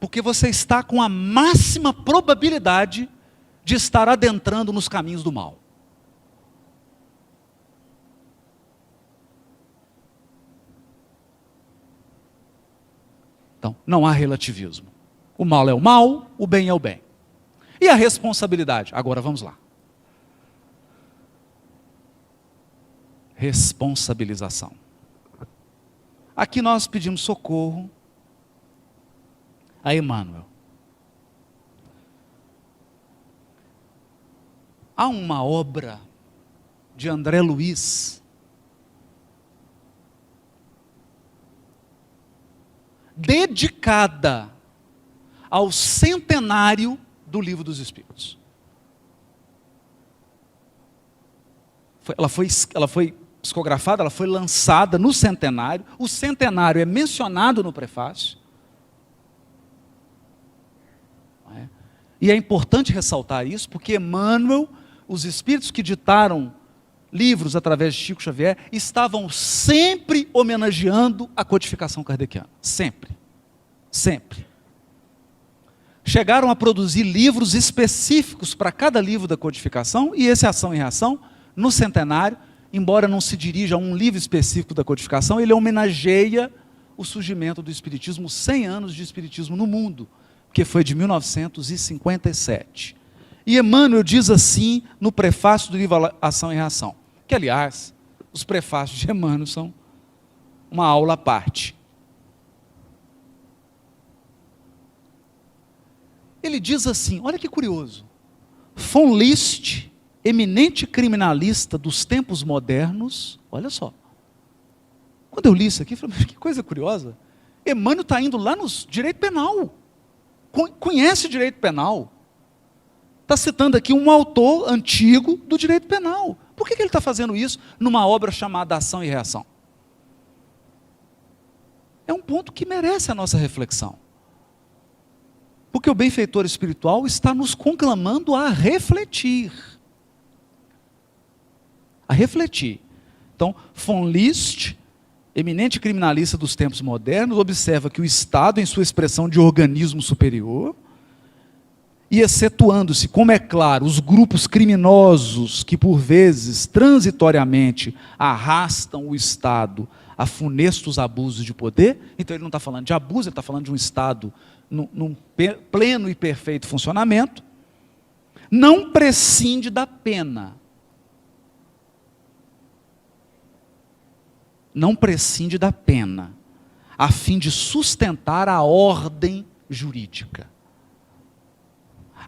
Porque você está com a máxima probabilidade de estar adentrando nos caminhos do mal. Então, não há relativismo. O mal é o mal, o bem é o bem. E a responsabilidade? Agora vamos lá. Responsabilização. Aqui nós pedimos socorro a Emmanuel. Há uma obra de André Luiz, dedicada ao centenário do Livro dos Espíritos. Ela foi psicografada, ela foi lançada no centenário. O centenário é mencionado no prefácio. E é importante ressaltar isso, porque Emmanuel, os espíritos que ditaram livros através de Chico Xavier, estavam sempre homenageando a codificação kardeciana. Sempre. Sempre. chegaram a produzir livros específicos para cada livro da codificação, e esse Ação e Reação, no centenário, embora não se dirija a um livro específico da codificação, ele homenageia o surgimento do Espiritismo, 100 anos de Espiritismo no mundo, que foi de 1957. E Emmanuel diz assim no prefácio do livro Ação e Reação, que, aliás, os prefácios de Emmanuel são uma aula à parte. Ele diz assim, olha que curioso, von List, eminente criminalista dos tempos modernos, olha só, quando eu li isso aqui, eu falei, que coisa curiosa, Emmanuel está indo lá no direito penal, conhece o direito penal, está citando aqui um autor antigo do direito penal. Por que ele está fazendo isso numa obra chamada Ação e Reação? É um ponto que merece a nossa reflexão. Porque o benfeitor espiritual está nos conclamando a refletir. A refletir. Então, von List, eminente criminalista dos tempos modernos, observa que o Estado, em sua expressão de organismo superior, e excetuando-se, como é claro, os grupos criminosos que, por vezes, transitoriamente, arrastam o Estado a funestos abusos de poder, então ele não está falando de abuso, ele está falando de um Estado num pleno e perfeito funcionamento, não prescinde da pena. Não prescinde da pena, a fim de sustentar a ordem jurídica.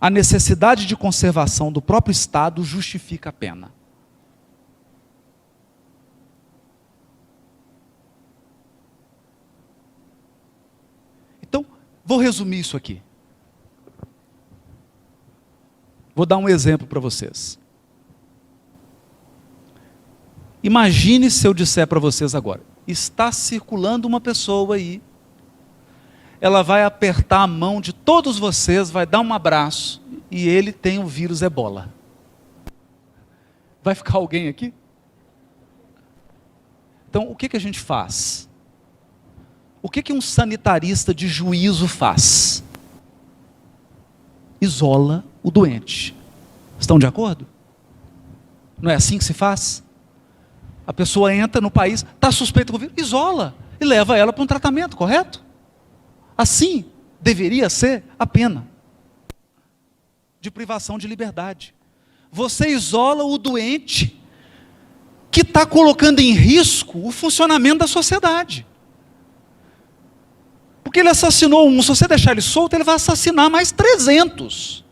A necessidade de conservação do próprio Estado justifica a pena. Então, vou resumir isso aqui. Vou dar um exemplo para vocês. Imagine se eu disser para vocês agora, está circulando uma pessoa aí, ela vai apertar a mão de todos vocês, vai dar um abraço, e ele tem o vírus Ebola. Vai ficar alguém aqui? Então, o que a gente faz? O que um sanitarista de juízo faz? Isola o doente. Estão de acordo? Não é assim que se faz? A pessoa entra no país, está suspeita com vírus, isola e leva ela para um tratamento, correto? Assim deveria ser a pena de privação de liberdade. Você isola o doente que está colocando em risco o funcionamento da sociedade. Porque ele assassinou um, se você deixar ele solto, ele vai assassinar mais 300.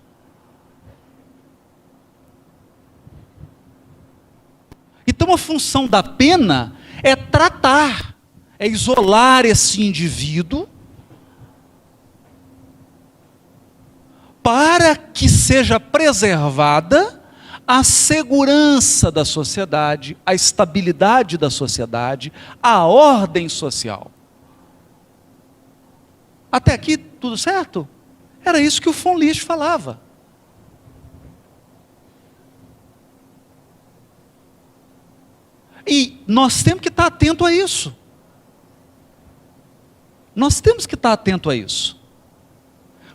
Então a função da pena é tratar, é isolar esse indivíduo para que seja preservada a segurança da sociedade, a estabilidade da sociedade, a ordem social. Até aqui tudo certo? Era isso que o von List falava. E nós temos que estar atento a isso. Nós temos que estar atento a isso.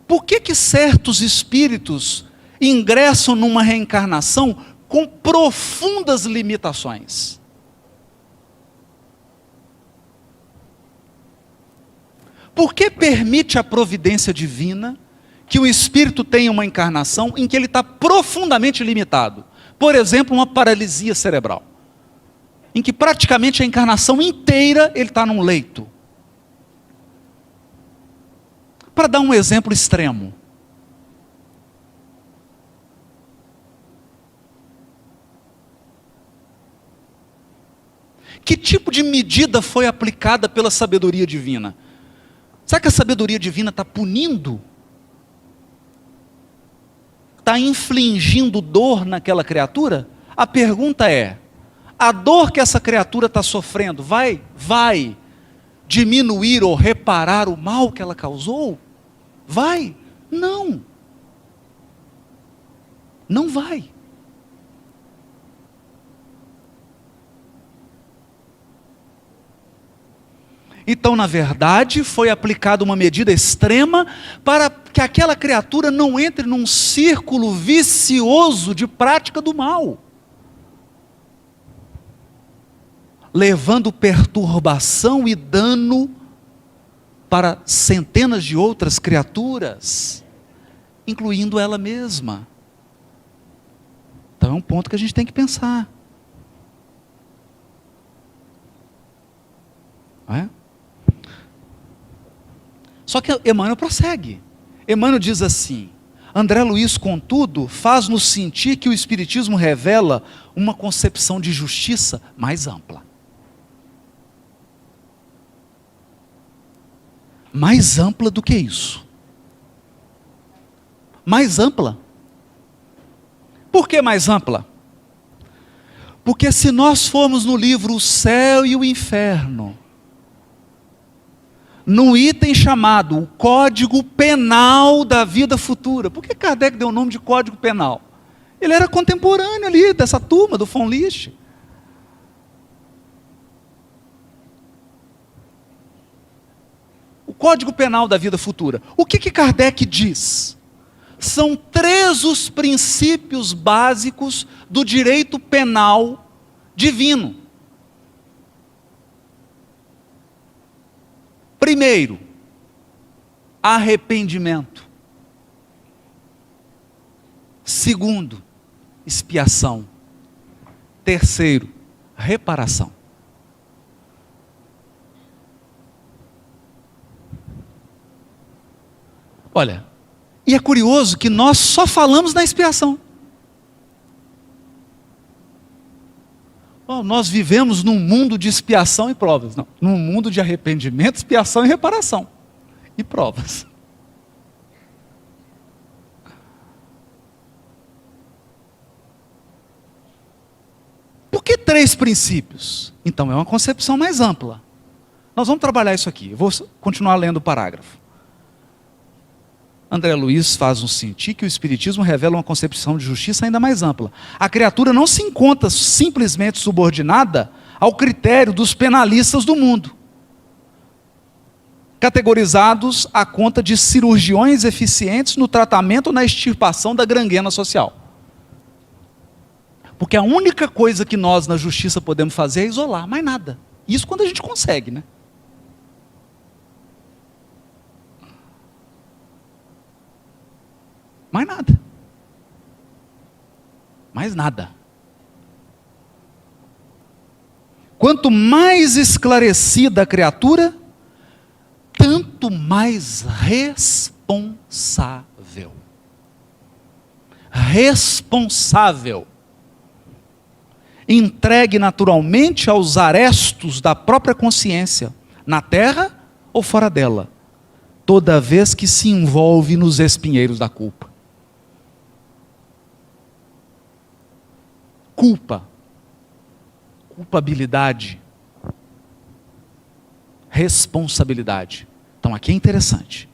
Por que certos espíritos ingressam numa reencarnação com profundas limitações? Por que permite a providência divina que o espírito tenha uma encarnação em que ele está profundamente limitado? Por exemplo, uma paralisia cerebral, em que praticamente a encarnação inteira ele está num leito. Para dar um exemplo extremo, que tipo de medida foi aplicada pela sabedoria divina? Será que a sabedoria divina está punindo? Está infligindo dor naquela criatura? A pergunta é, a dor que essa criatura está sofrendo vai diminuir ou reparar o mal que ela causou? Vai? Não. Não vai. Então, na verdade, foi aplicada uma medida extrema para que aquela criatura não entre num círculo vicioso de prática do mal, levando perturbação e dano para centenas de outras criaturas, incluindo ela mesma. Então é um ponto que a gente tem que pensar. Não é? Só que Emmanuel prossegue. Emmanuel diz assim: André Luiz, contudo, faz-nos sentir que o Espiritismo revela uma concepção de justiça mais ampla. Mais ampla do que isso. Mais ampla. Por que mais ampla? Porque se nós formos no livro O Céu e o Inferno, num item chamado o Código Penal da Vida Futura. Por que Kardec deu o nome de Código Penal? Ele era contemporâneo ali dessa turma do von Lisch. O Código Penal da Vida Futura. O que Kardec diz? São 3 os princípios básicos do direito penal divino. Primeiro, arrependimento. Segundo, expiação. Terceiro, reparação. Olha, e é curioso que nós só falamos na expiação. Nós vivemos num mundo de expiação e provas. Não, num mundo de arrependimento, expiação e reparação. E provas. Por que 3 princípios? Então, é uma concepção mais ampla. Nós vamos trabalhar isso aqui. Eu vou continuar lendo o parágrafo. André Luiz faz-nos sentir que o Espiritismo revela uma concepção de justiça ainda mais ampla. A criatura não se encontra simplesmente subordinada ao critério dos penalistas do mundo, categorizados à conta de cirurgiões eficientes no tratamento ou na extirpação da gangrena social. Porque a única coisa que nós na justiça podemos fazer é isolar, mais nada. Isso quando a gente consegue, né? Mais nada. Mais nada. Quanto mais esclarecida a criatura, tanto mais responsável. Responsável. Entregue naturalmente aos arestos da própria consciência, na terra ou fora dela, toda vez que se envolve nos espinheiros da culpa. Culpa, culpabilidade, responsabilidade. Então aqui é interessante.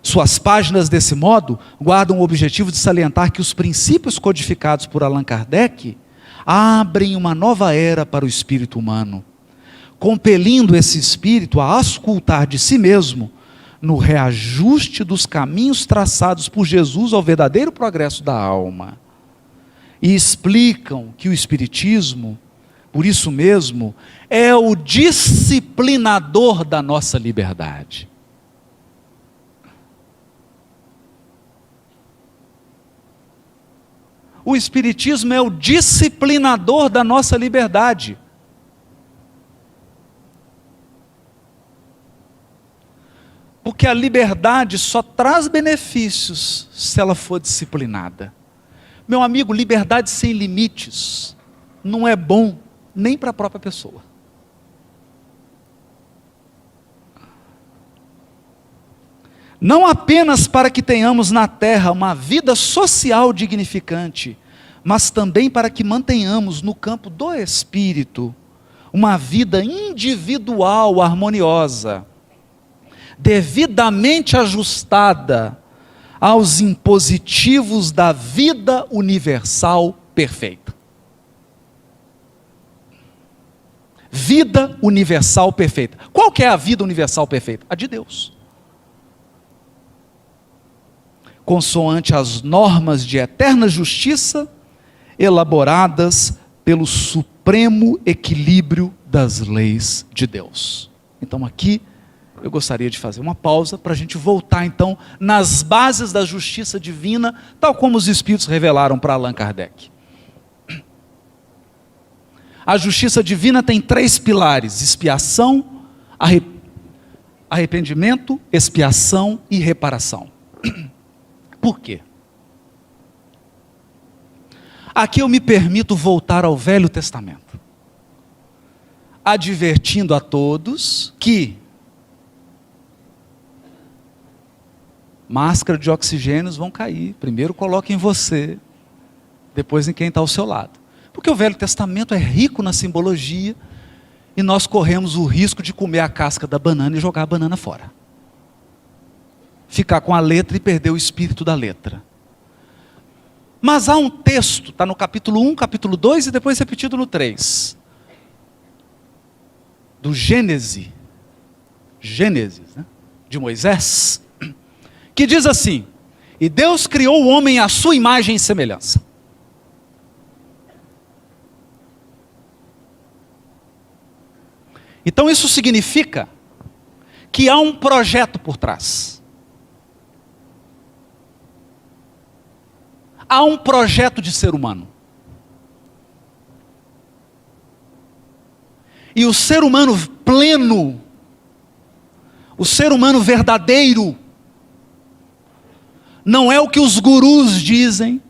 Suas páginas desse modo guardam o objetivo de salientar que os princípios codificados por Allan Kardec abrem uma nova era para o espírito humano, compelindo esse espírito a auscultar de si mesmo no reajuste dos caminhos traçados por Jesus ao verdadeiro progresso da alma. E explicam que o Espiritismo, por isso mesmo, é o disciplinador da nossa liberdade. O Espiritismo é o disciplinador da nossa liberdade. Porque a liberdade só traz benefícios se ela for disciplinada. Meu amigo, liberdade sem limites não é bom nem para a própria pessoa. Não apenas para que tenhamos na terra uma vida social dignificante, mas também para que mantenhamos no campo do espírito uma vida individual harmoniosa, devidamente ajustada aos impositivos da vida universal perfeita. Vida universal perfeita. Qual que é a vida universal perfeita? A de Deus. Consoante as normas de eterna justiça, elaboradas pelo supremo equilíbrio das leis de Deus. Então aqui eu gostaria de fazer uma pausa para a gente voltar então nas bases da justiça divina, tal como os Espíritos revelaram para Allan Kardec. A justiça divina tem 3 pilares: expiação, arrependimento, expiação e reparação. Por quê? Aqui eu me permito voltar ao Velho Testamento, advertindo a todos que máscara de oxigênios vão cair. Primeiro coloque em você, depois em quem está ao seu lado. Porque o Velho Testamento é rico na simbologia e nós corremos o risco de comer a casca da banana e jogar a banana fora. Ficar com a letra e perder o espírito da letra. Mas há um texto, está no capítulo 1, capítulo 2 e depois repetido no 3. Do Gênesis, né? De Moisés, que diz assim: e Deus criou o homem à sua imagem e semelhança. Então isso significa que há um projeto por trás. Há um projeto de ser humano. E o ser humano pleno, o ser humano verdadeiro, não é o que os gurus dizem,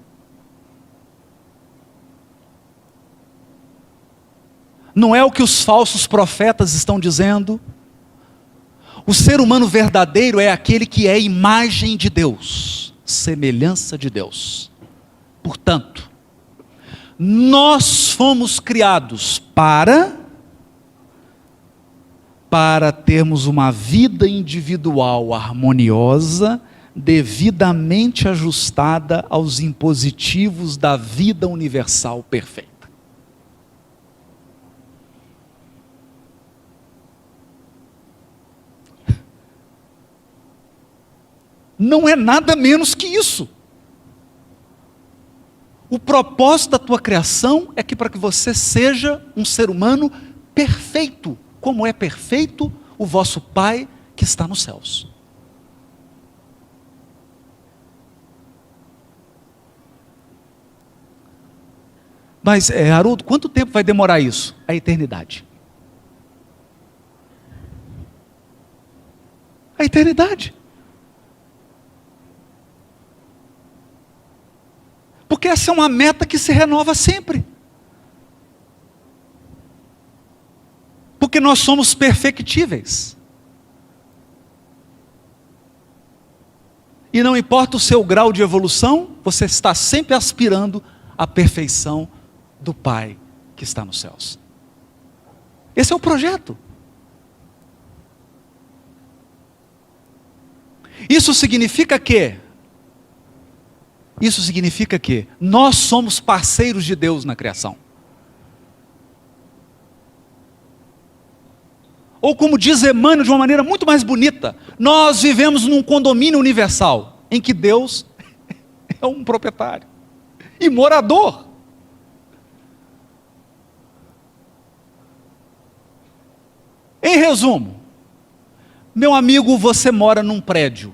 não é o que os falsos profetas estão dizendo. O ser humano verdadeiro é aquele que é imagem de Deus, semelhança de Deus. Portanto, nós fomos criados para termos uma vida individual harmoniosa, devidamente ajustada aos impositivos da vida universal perfeita. Não é nada menos que isso. O propósito da tua criação é que para que você seja um ser humano perfeito, como é perfeito o vosso Pai que está nos céus. Mas, Haroldo, quanto tempo vai demorar isso? A eternidade. A eternidade. Porque essa é uma meta que se renova sempre. Porque nós somos perfectíveis. E não importa o seu grau de evolução, você está sempre aspirando à perfeição do Pai que está nos céus. Esse é o projeto. Isso significa que nós somos parceiros de Deus na criação. Ou como diz Emmanuel de uma maneira muito mais bonita, nós vivemos num condomínio universal, em que Deus é um proprietário e morador. Em resumo, meu amigo, você mora num prédio,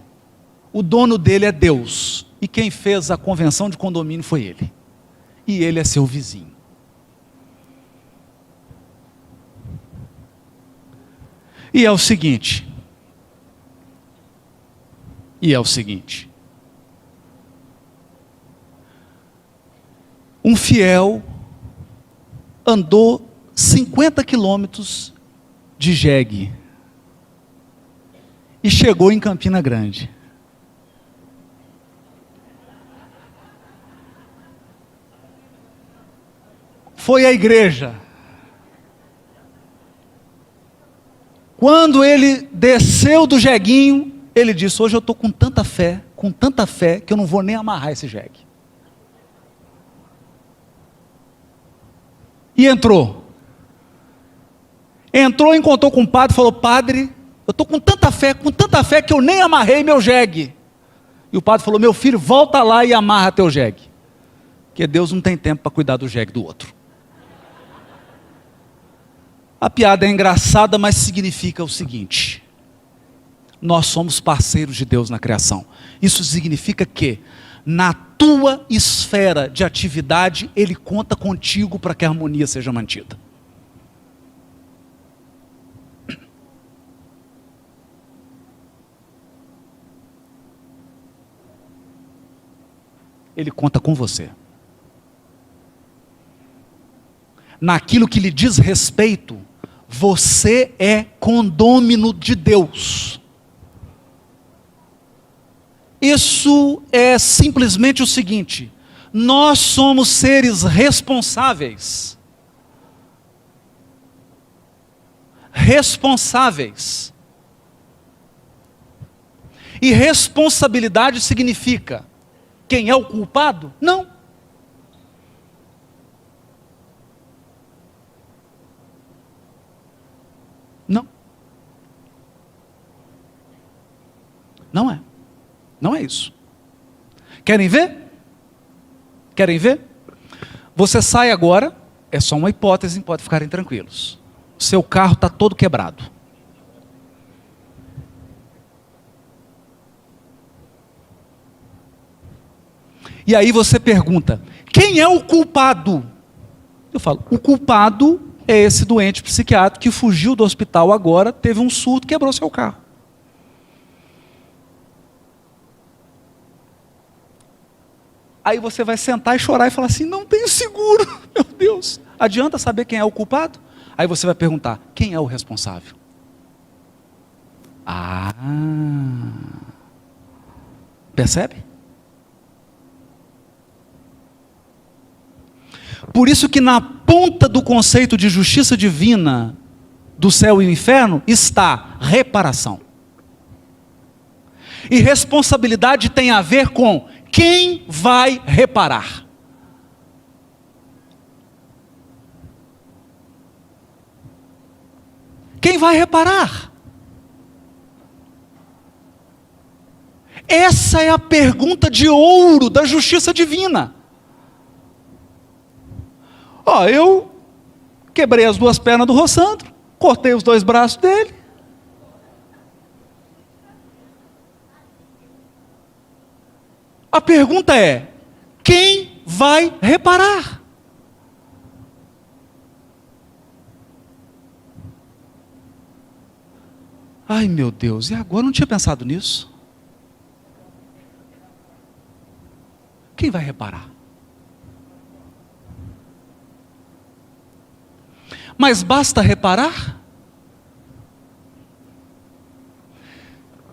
o dono dele é Deus, e quem fez a convenção de condomínio foi ele, e ele é seu vizinho. E é o seguinte, um fiel andou 50 quilômetros de jegue e chegou em Campina Grande. Foi à igreja. Quando ele desceu do jeguinho, ele disse: hoje eu estou com tanta fé, que eu não vou nem amarrar esse jegue. E entrou. Entrou, encontrou com o padre, falou: padre, eu estou com tanta fé que eu nem amarrei meu jegue. E o padre falou: meu filho, volta lá e amarra teu jegue. Porque Deus não tem tempo para cuidar do jegue do outro. A piada é engraçada, mas significa o seguinte: nós somos parceiros de Deus na criação. Isso significa que, na tua esfera de atividade, Ele conta contigo para que a harmonia seja mantida. Ele conta com você. Naquilo que lhe diz respeito, você é condômino de Deus. Isso é simplesmente o seguinte: nós somos seres responsáveis. Responsáveis. E responsabilidade significa: quem é o culpado? Não. Não. Não é. Não é isso. Querem ver? Querem ver? Você sai agora, é só uma hipótese, pode ficarem tranquilos. Seu carro está todo quebrado. E aí você pergunta: quem é o culpado? Eu falo: o culpado é esse doente psiquiátrico que fugiu do hospital agora, teve um surto, quebrou seu carro. Aí você vai sentar e chorar e falar assim: não tenho seguro, meu Deus. Adianta saber quem é o culpado? Aí você vai perguntar: quem é o responsável? Percebe? Por isso que na ponta do conceito de justiça divina do céu e o inferno está reparação. E responsabilidade tem a ver com quem vai reparar. Quem vai reparar? Essa é a pergunta de ouro da justiça divina. Eu quebrei as duas pernas do Rossandro, cortei os dois braços dele. A pergunta é: quem vai reparar? Ai, meu Deus, e agora? Eu não tinha pensado nisso. Quem vai reparar? Mas basta reparar?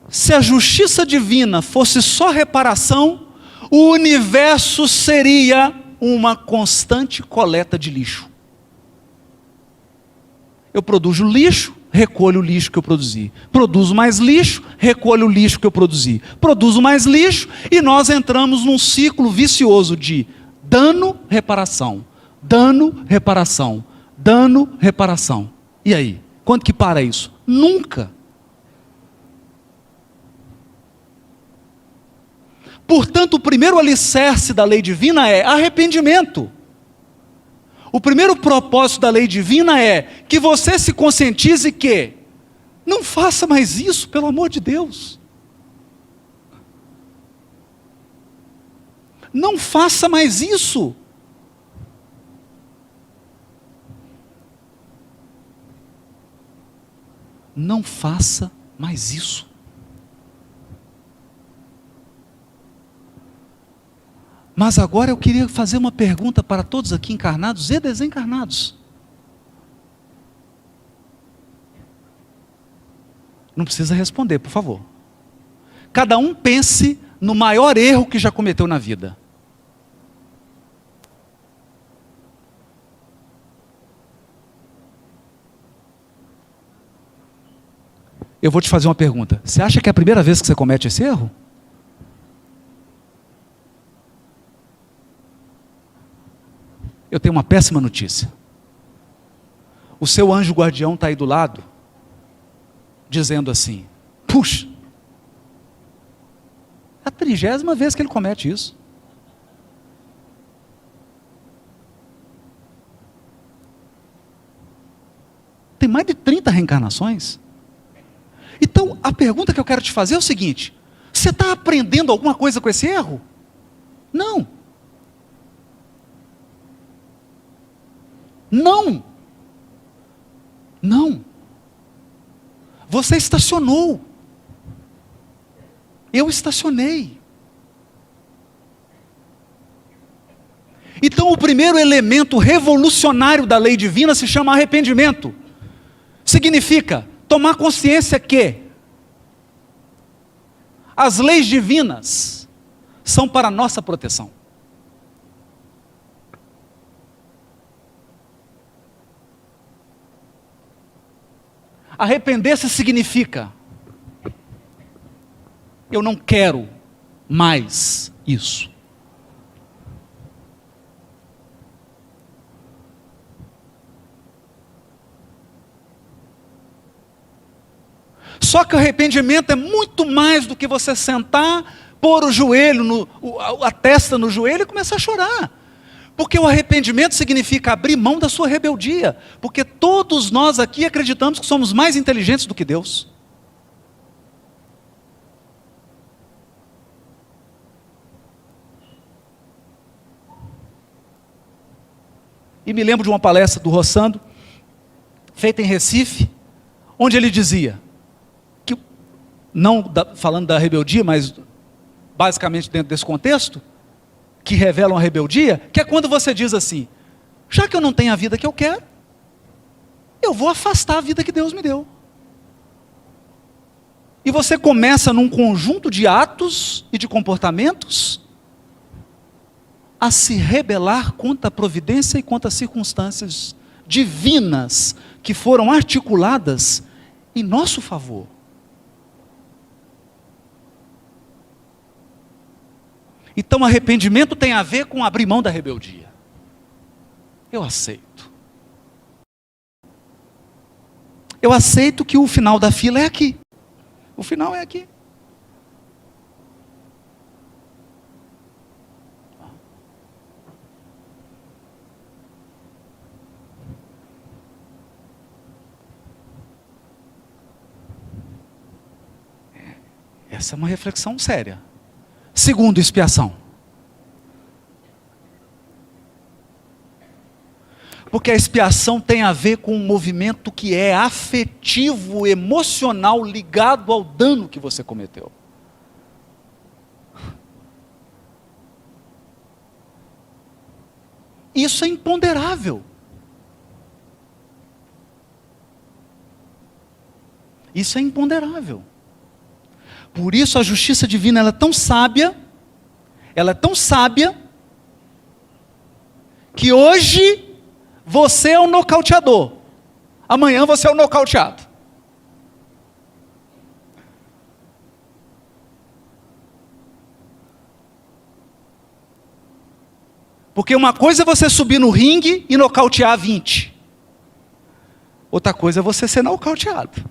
Se a justiça divina fosse só reparação, o universo seria uma constante coleta de lixo. Eu produzo lixo, recolho o lixo que eu produzi. Produzo mais lixo, recolho o lixo que eu produzi. Produzo mais lixo e nós entramos num ciclo vicioso de dano, reparação. Dano, reparação. Dano, reparação. E aí? Quando que para isso? Nunca. Portanto, o primeiro alicerce da lei divina é arrependimento. O primeiro propósito da lei divina é que você se conscientize que não faça mais isso, pelo amor de Deus. Não faça mais isso. Não faça mais isso. Mas agora eu queria fazer uma pergunta para todos aqui encarnados e desencarnados. Não precisa responder, por favor. Cada um pense no maior erro que já cometeu na vida. Eu vou te fazer uma pergunta. Você acha que é a primeira vez que você comete esse erro? Eu tenho uma péssima notícia. o seu anjo guardião está aí do lado, dizendo assim: puxa, é a 30ª vez que ele comete isso. Tem mais de 30 reencarnações. Então, a pergunta que eu quero te fazer é o seguinte: você está aprendendo alguma coisa com esse erro? Não. Não. Não. Você estacionou. Eu estacionei. Então, o primeiro elemento revolucionário da lei divina se chama arrependimento. Significa tomar consciência que as leis divinas são para nossa proteção. Arrepender-se significa: eu não quero mais isso. Só que o arrependimento é muito mais do que você sentar, pôr o joelho, a testa no joelho e começar a chorar. Porque o arrependimento significa abrir mão da sua rebeldia. Porque todos nós aqui acreditamos que somos mais inteligentes do que Deus. E me lembro de uma palestra do Rossando, feita em Recife, onde ele dizia, que, não falando da rebeldia, mas basicamente dentro desse contexto, que revelam a rebeldia, que é quando você diz assim: já que eu não tenho a vida que eu quero, eu vou afastar a vida que Deus me deu. E você começa num conjunto de atos e de comportamentos a se rebelar contra a providência e contra as circunstâncias divinas que foram articuladas em nosso favor. Então, arrependimento tem a ver com abrir mão da rebeldia. Eu aceito. Eu aceito que o final da fila é aqui. O final é aqui. Essa é uma reflexão séria. Segundo, expiação. Porque a expiação tem a ver com um movimento que é afetivo, emocional, ligado ao dano que você cometeu. Isso é imponderável. Isso é imponderável. Por isso a justiça divina ela é tão sábia, que hoje você é o nocauteador, amanhã você é o nocauteado. Porque uma coisa é você subir no ringue e nocautear 20. Outra coisa é você ser nocauteado.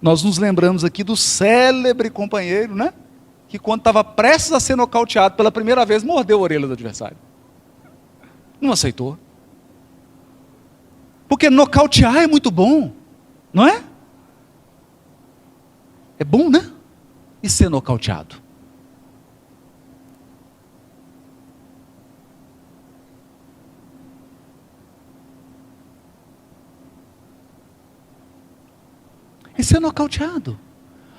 Nós nos lembramos aqui do célebre companheiro, né? Que quando estava prestes a ser nocauteado pela primeira vez, mordeu a orelha do adversário. Não aceitou. Porque nocautear é muito bom, não é? É bom, né? E ser nocauteado. E ser nocauteado.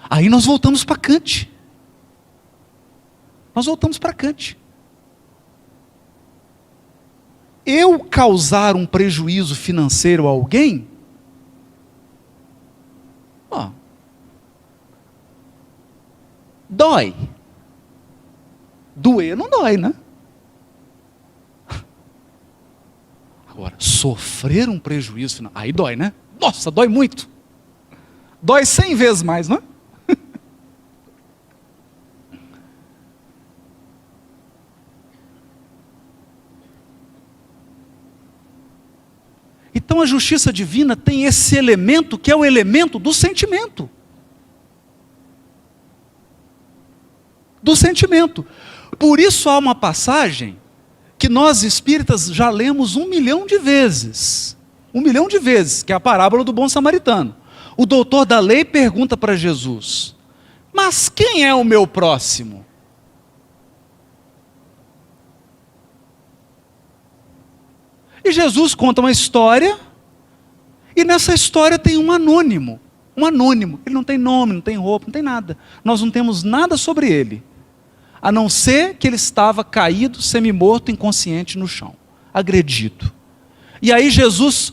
Aí nós voltamos para Kant. Nós voltamos para Kant. Eu causar um prejuízo financeiro a alguém, dói. Doer não dói, né? Agora, sofrer um prejuízo financeiro, aí dói, né? Nossa, dói muito. Dói 100 vezes mais, não é? Então a justiça divina tem esse elemento que é o elemento do sentimento. Do sentimento. Por isso há uma passagem que nós espíritas já lemos 1 milhão de vezes. 1 milhão de vezes, que é a parábola do bom samaritano. O doutor da lei pergunta para Jesus: mas quem é o meu próximo? E Jesus conta uma história, e nessa história tem um anônimo. Um anônimo. Ele não tem nome, não tem roupa, não tem nada. Nós não temos nada sobre ele, a não ser que ele estava caído, semi-morto, inconsciente no chão, agredido. E aí Jesus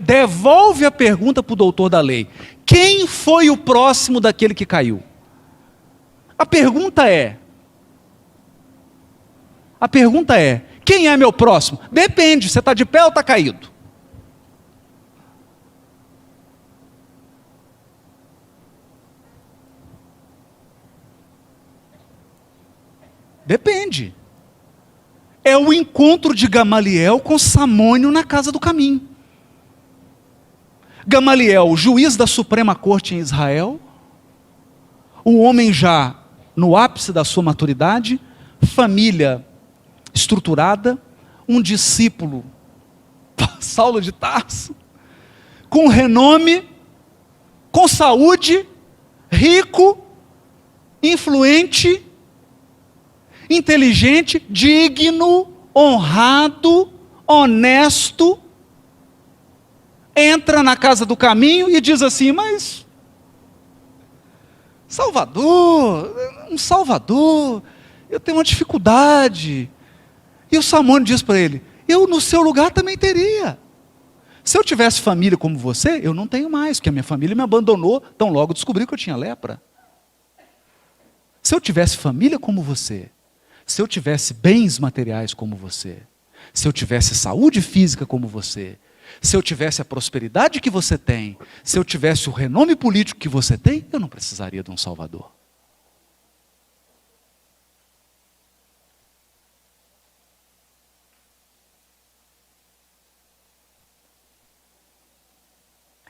devolve a pergunta para o doutor da lei: quem foi o próximo daquele que caiu? A pergunta é, quem é meu próximo? Depende, você está de pé ou está caído? Depende. É o encontro de Gamaliel com Samônio na casa do caminho. Gamaliel, juiz da Suprema Corte em Israel, um homem já no ápice da sua maturidade, família estruturada, um discípulo, Saulo de Tarso, com renome, com saúde, rico, influente, inteligente, digno, honrado, honesto, entra na casa do caminho e diz assim: mas um Salvador, eu tenho uma dificuldade. E o Samônio diz para ele: eu no seu lugar também teria. Se eu tivesse família como você, eu não tenho mais, porque a minha família me abandonou, tão logo descobri que eu tinha lepra. Se eu tivesse família como você, se eu tivesse bens materiais como você, se eu tivesse saúde física como você, se eu tivesse a prosperidade que você tem, se eu tivesse o renome político que você tem, eu não precisaria de um Salvador.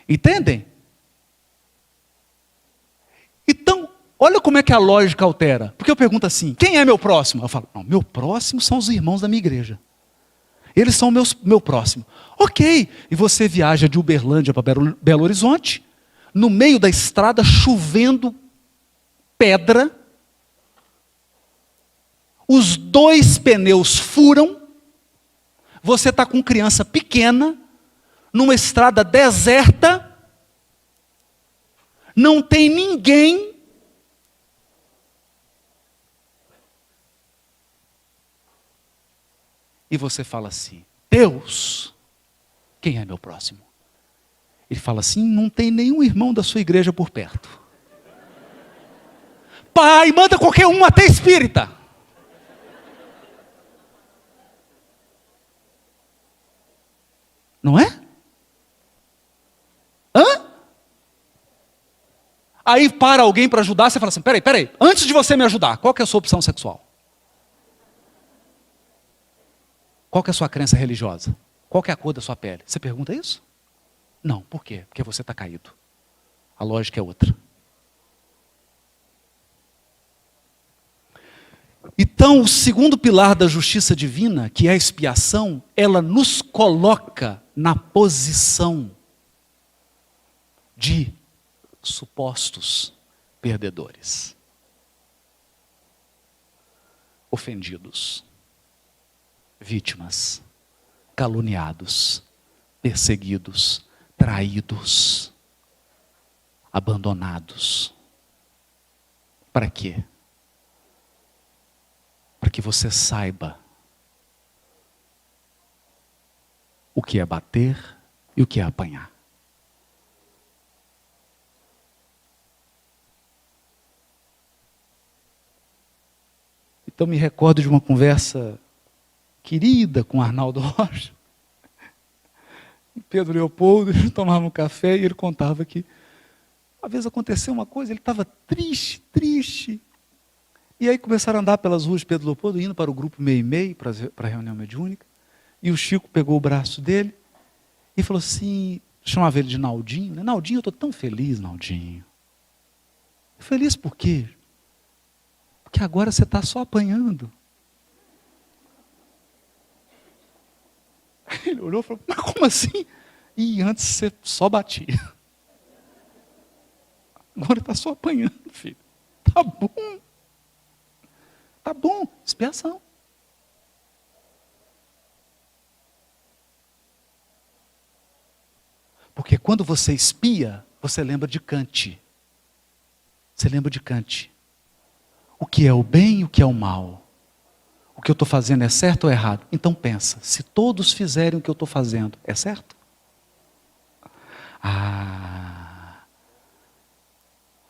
Entendem? Então, olha como é que a lógica altera. Porque eu pergunto assim: quem é meu próximo? Eu falo: não, meu próximo são os irmãos da minha igreja. Eles são meu próximo. Ok, e você viaja de Uberlândia para Belo Horizonte, no meio da estrada, chovendo pedra, os 2 pneus furam, você está com criança pequena, numa estrada deserta, não tem ninguém, e você fala assim: Deus, quem é meu próximo? Ele fala assim: não tem nenhum irmão da sua igreja por perto. Pai, manda qualquer um, até espírita. Não é? Hã? Aí para alguém para ajudar, você fala assim: peraí, antes de você me ajudar, qual que é a sua opção sexual? Qual que é a sua crença religiosa? Qual que é a cor da sua pele? Você pergunta isso? Não, por quê? Porque você está caído. A lógica é outra. Então, o segundo pilar da justiça divina, que é a expiação, ela nos coloca na posição de supostos perdedores, ofendidos, vítimas, caluniados, perseguidos, traídos, abandonados. Para quê? Para que você saiba o que é bater e o que é apanhar. Então me recordo de uma conversa querida com Arnaldo Rocha, Pedro Leopoldo, eles tomavam um café e ele contava que uma vez aconteceu uma coisa, ele estava triste, e aí começaram a andar pelas ruas de Pedro Leopoldo, indo para o grupo Meimei, para a reunião mediúnica, e o Chico pegou o braço dele, E falou assim, chamava ele de Naldinho, né? Naldinho, eu estou tão feliz, Naldinho. Feliz por quê? Porque agora você está só apanhando. Ele olhou e falou, mas como assim? E antes você só batia. Agora está só apanhando, filho. Tá bom. Tá bom, expiação. Porque quando você expia, você lembra de Kant. Você lembra de Kant. O que é o bem e o que é o mal. O que eu estou fazendo é certo ou errado? Então pensa, se todos fizerem o que eu estou fazendo, é certo?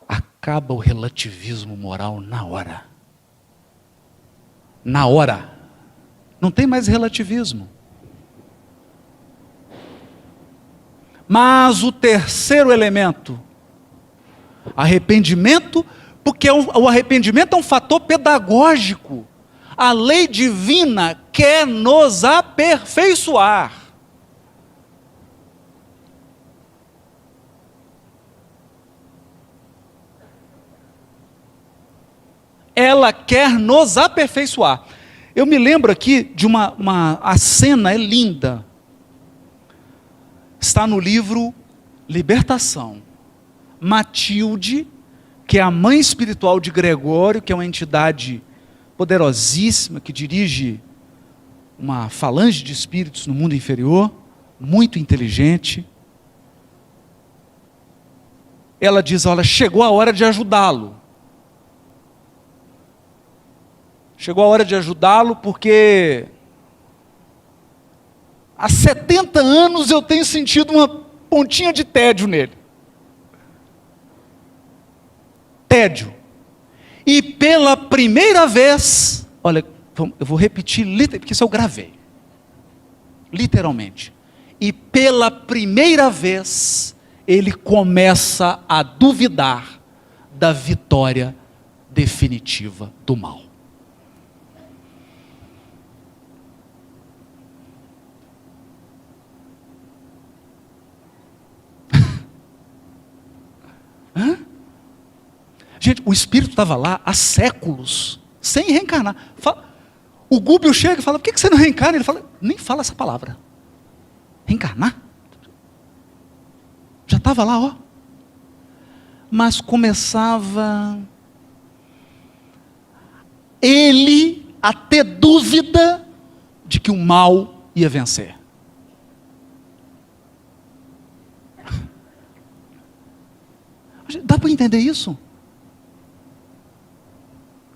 Acaba o relativismo moral na hora. Na hora. Não tem mais relativismo. Mas o terceiro elemento, arrependimento, porque o arrependimento é um fator pedagógico. A lei divina quer nos aperfeiçoar. Ela quer nos aperfeiçoar. Eu me lembro aqui de a cena é linda. Está no livro Libertação. Matilde, que é a mãe espiritual de Gregório, que é uma entidade poderosíssima, que dirige uma falange de espíritos no mundo inferior, muito inteligente. Ela diz, olha, chegou a hora de ajudá-lo. Chegou a hora de ajudá-lo porque há 70 anos eu tenho sentido uma pontinha de tédio nele. Tédio. E pela primeira vez, olha, eu vou repetir, porque isso eu gravei. Literalmente. E pela primeira vez, ele começa a duvidar da vitória definitiva do mal. Hã? Gente, o espírito estava lá há séculos, sem reencarnar. O Gúbio chega e fala, por que você não reencarna? Ele fala, nem fala essa palavra. Reencarnar? Já estava lá, ó. Mas começava ele a ter dúvida de que o mal ia vencer. Dá para entender isso?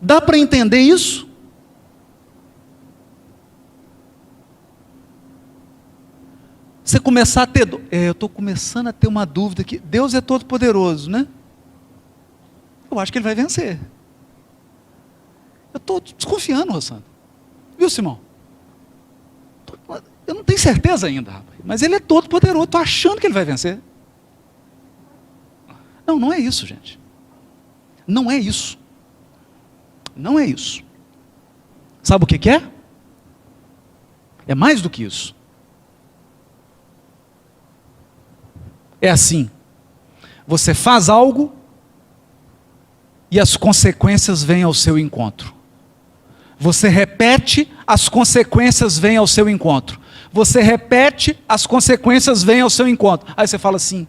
Dá para entender isso? Você começar a ter... eu estou começando a ter uma dúvida que Deus é todo poderoso, né? Eu acho que Ele vai vencer. Eu estou desconfiando, Rossandro. Viu, Simão? Eu não tenho certeza ainda, rapaz. Mas Ele é todo poderoso. Estou achando que Ele vai vencer. Não, não é isso, gente. Não é isso. Não é isso. Sabe o que é? É mais do que isso. É assim. Você faz algo e as consequências vêm ao seu encontro. Você repete, as consequências vêm ao seu encontro. Você repete, as consequências vêm ao seu encontro. Aí você fala assim,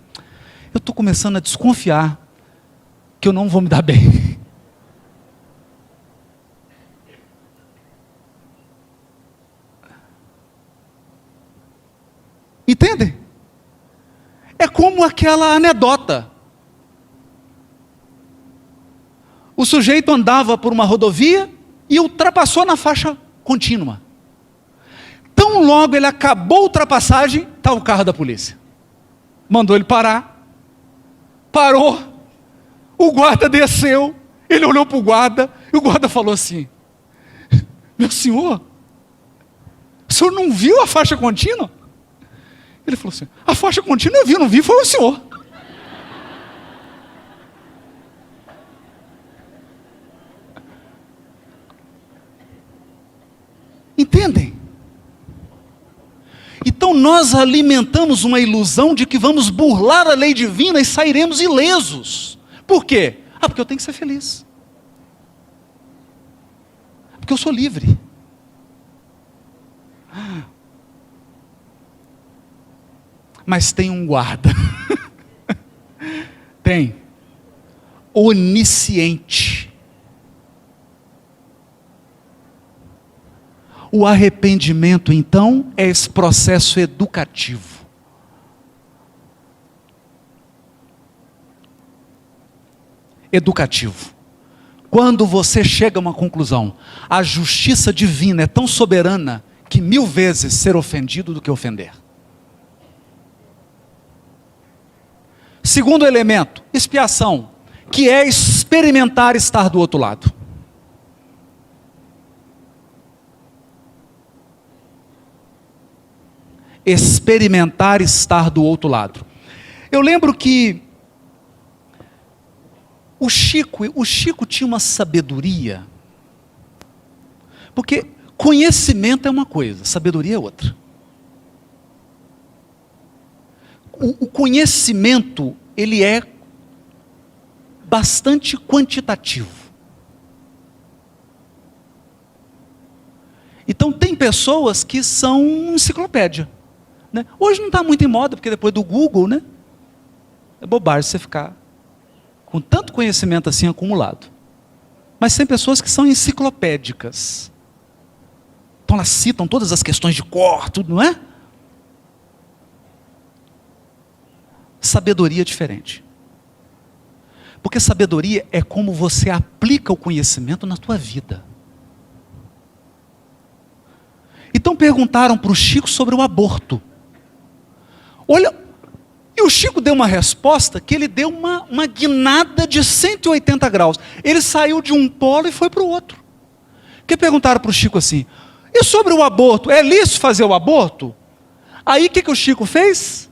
eu estou começando a desconfiar que eu não vou me dar bem. Entendem? É como aquela anedota. O sujeito andava por uma rodovia e ultrapassou na faixa contínua. Tão logo ele acabou a ultrapassagem, está o carro da polícia. Mandou ele parar. Parou. O guarda desceu. Ele olhou para o guarda e o guarda falou assim, meu senhor, o senhor não viu a faixa contínua? Ele falou assim, a faixa contínua eu vi, não vi, foi o senhor. Entendem? Então nós alimentamos uma ilusão de que vamos burlar a lei divina e sairemos ilesos. Por quê? Porque eu tenho que ser feliz. Porque eu sou livre. Mas tem um guarda. Tem. Onisciente. O arrependimento, então, é esse processo educativo. Educativo. Quando você chega a uma conclusão, a justiça divina é tão soberana que 1000 vezes ser ofendido do que ofender. Segundo elemento, expiação, que é experimentar estar do outro lado. Experimentar estar do outro lado. Eu lembro que o Chico tinha uma sabedoria, porque conhecimento é uma coisa, sabedoria é outra. O conhecimento, ele é bastante quantitativo. Então tem pessoas que são enciclopédia, né? Hoje não está muito em moda, porque depois do Google, né? É bobagem você ficar com tanto conhecimento assim acumulado. Mas tem pessoas que são enciclopédicas. Então elas citam todas as questões de cor, tudo, não é? Sabedoria é diferente. Porque sabedoria é como você aplica o conhecimento na tua vida. Então perguntaram para o Chico sobre o aborto. Olha, e o Chico deu uma resposta que ele deu uma guinada de 180 graus. Ele saiu de um polo e foi para o outro. Porque perguntaram para o Chico assim, e sobre o aborto, é lícito fazer o aborto? Aí o que o Chico fez?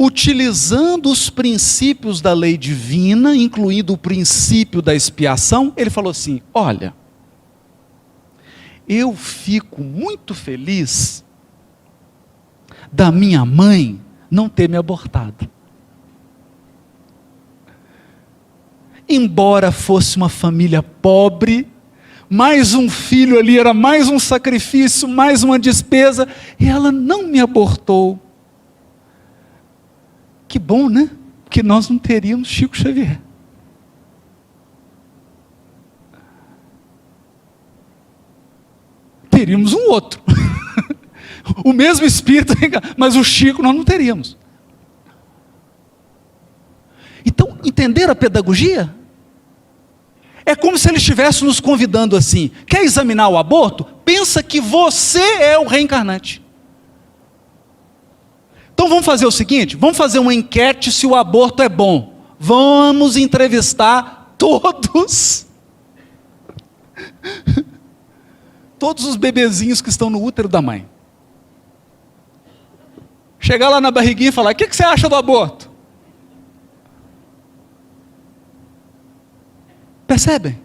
Utilizando os princípios da lei divina, incluindo o princípio da expiação, ele falou assim, olha, eu fico muito feliz da minha mãe não ter me abortado. Embora fosse uma família pobre, mais um filho ali era mais um sacrifício, mais uma despesa, e ela não me abortou. Que bom, né? Porque nós não teríamos Chico Xavier. Teríamos um outro. O mesmo espírito, mas o Chico nós não teríamos. Então, entender a pedagogia? É como se ele estivesse nos convidando assim, quer examinar o aborto? Pensa que você é o reencarnante. Então vamos fazer o seguinte, vamos fazer uma enquete se o aborto é bom. Vamos entrevistar todos os bebezinhos que estão no útero da mãe. Chegar lá na barriguinha e falar, o que você acha do aborto? Percebem?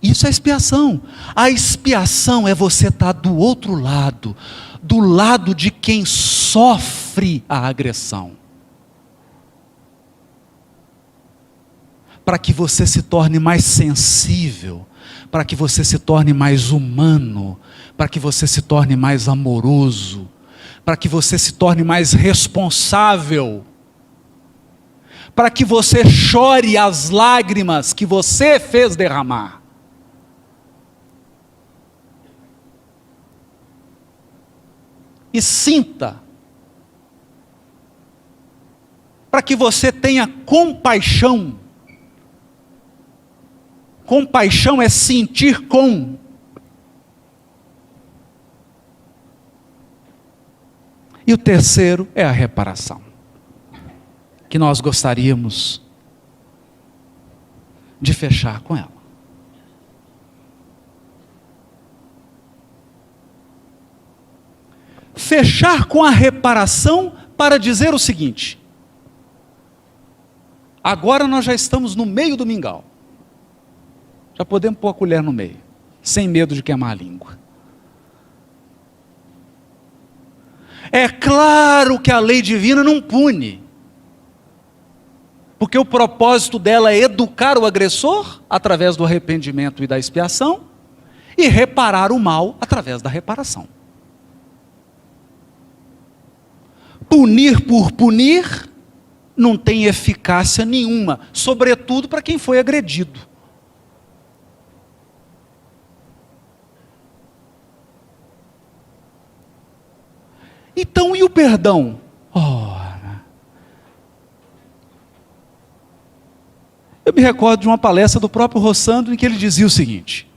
Isso é expiação. A expiação é você estar do outro lado, do lado de quem sofre a agressão. Para que você se torne mais sensível, para que você se torne mais humano, para que você se torne mais amoroso, para que você se torne mais responsável, para que você chore as lágrimas que você fez derramar. E sinta, para que você tenha compaixão. Compaixão é sentir com. E o terceiro é a reparação, que nós gostaríamos de fechar com ela. Fechar com a reparação para dizer o seguinte, agora nós já estamos no meio do mingau, já podemos pôr a colher no meio, sem medo de queimar a língua. É claro que a lei divina não pune, porque o propósito dela é educar o agressor através do arrependimento e da expiação e reparar o mal através da reparação. Punir por punir não tem eficácia nenhuma, sobretudo para quem foi agredido. Então, e o perdão? Ora, eu me recordo de uma palestra do próprio Rossandro em que ele dizia o seguinte: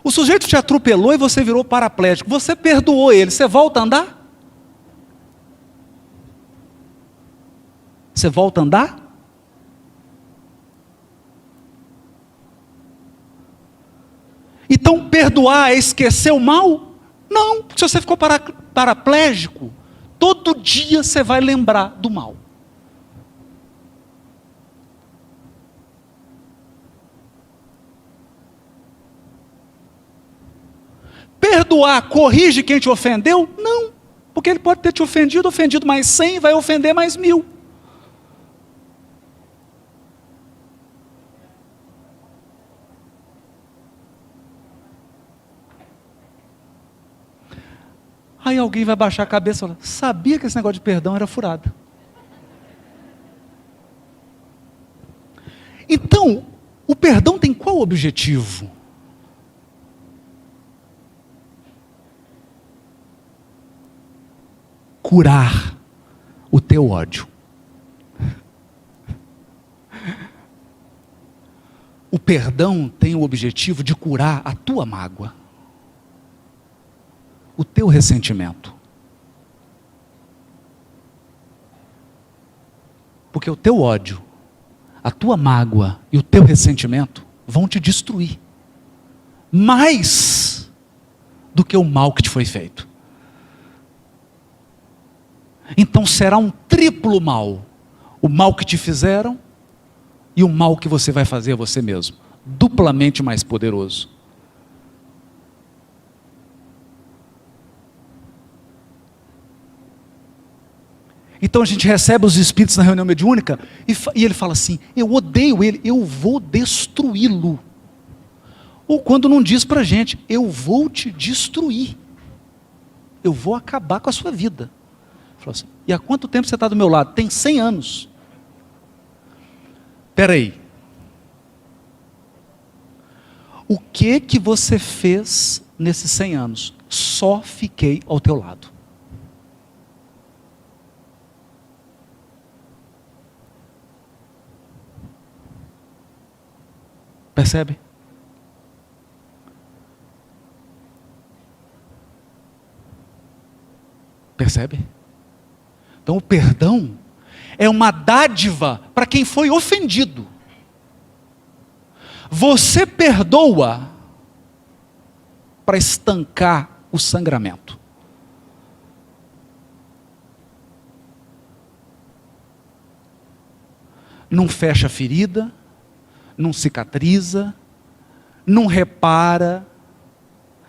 o sujeito te atropelou e você virou paraplégico, você perdoou ele, você volta a andar? Você volta a andar? Então perdoar é esquecer o mal? Não, porque se você ficou paraplégico, todo dia você vai lembrar do mal. Perdoar corrige quem te ofendeu? Não, porque ele pode ter te ofendido mais 100, vai ofender mais 1000. Aí alguém vai baixar a cabeça e falar: sabia que esse negócio de perdão era furado. Então, o perdão tem qual objetivo? Curar o teu ódio. O perdão tem o objetivo de curar a tua mágoa, o teu ressentimento. Porque o teu ódio, a tua mágoa e o teu ressentimento vão te destruir mais do que o mal que te foi feito. Então será um triplo mal: o mal que te fizeram e o mal que você vai fazer a você mesmo, duplamente mais poderoso. Então a gente recebe os espíritos na reunião mediúnica e ele fala assim: eu odeio ele, eu vou destruí-lo. Ou quando não diz para a gente: eu vou te destruir, eu vou acabar com a sua vida. Fala assim: e há quanto tempo você está do meu lado? Tem 100 anos. Espera aí. O que você fez nesses 100 anos? Só fiquei ao teu lado. Percebe? Percebe? Então o perdão é uma dádiva para quem foi ofendido. Você perdoa para estancar o sangramento. Não fecha a ferida, não cicatriza, não repara,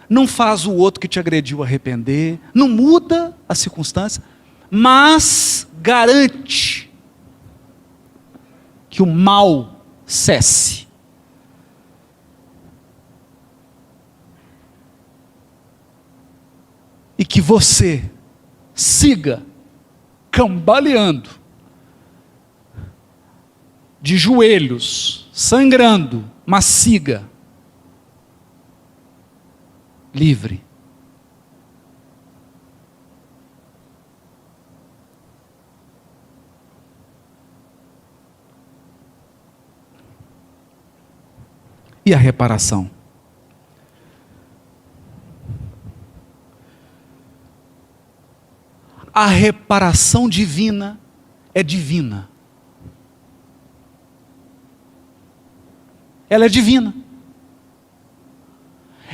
não faz o outro que te agrediu arrepender, não muda a circunstância, mas garante que o mal cesse. E que você siga cambaleando, de joelhos, sangrando, mas siga livre. E a reparação? A reparação divina é divina. Ela é divina.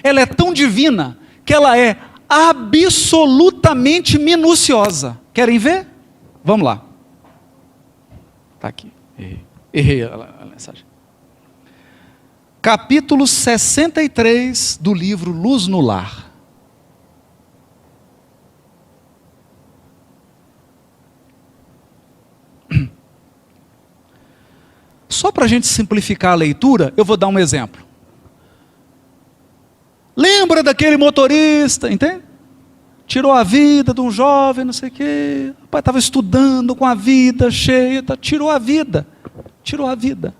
Ela é tão divina que ela é absolutamente minuciosa. Querem ver? Vamos lá. Está aqui. Errei a mensagem. Capítulo 63 do livro Luz no Lar. para a gente simplificar a leitura, eu vou dar um exemplo. Lembra daquele motorista, entende? Tirou a vida de um jovem, não sei o quê. O pai estava estudando com a vida cheia, tirou a vida. Tirou a vida.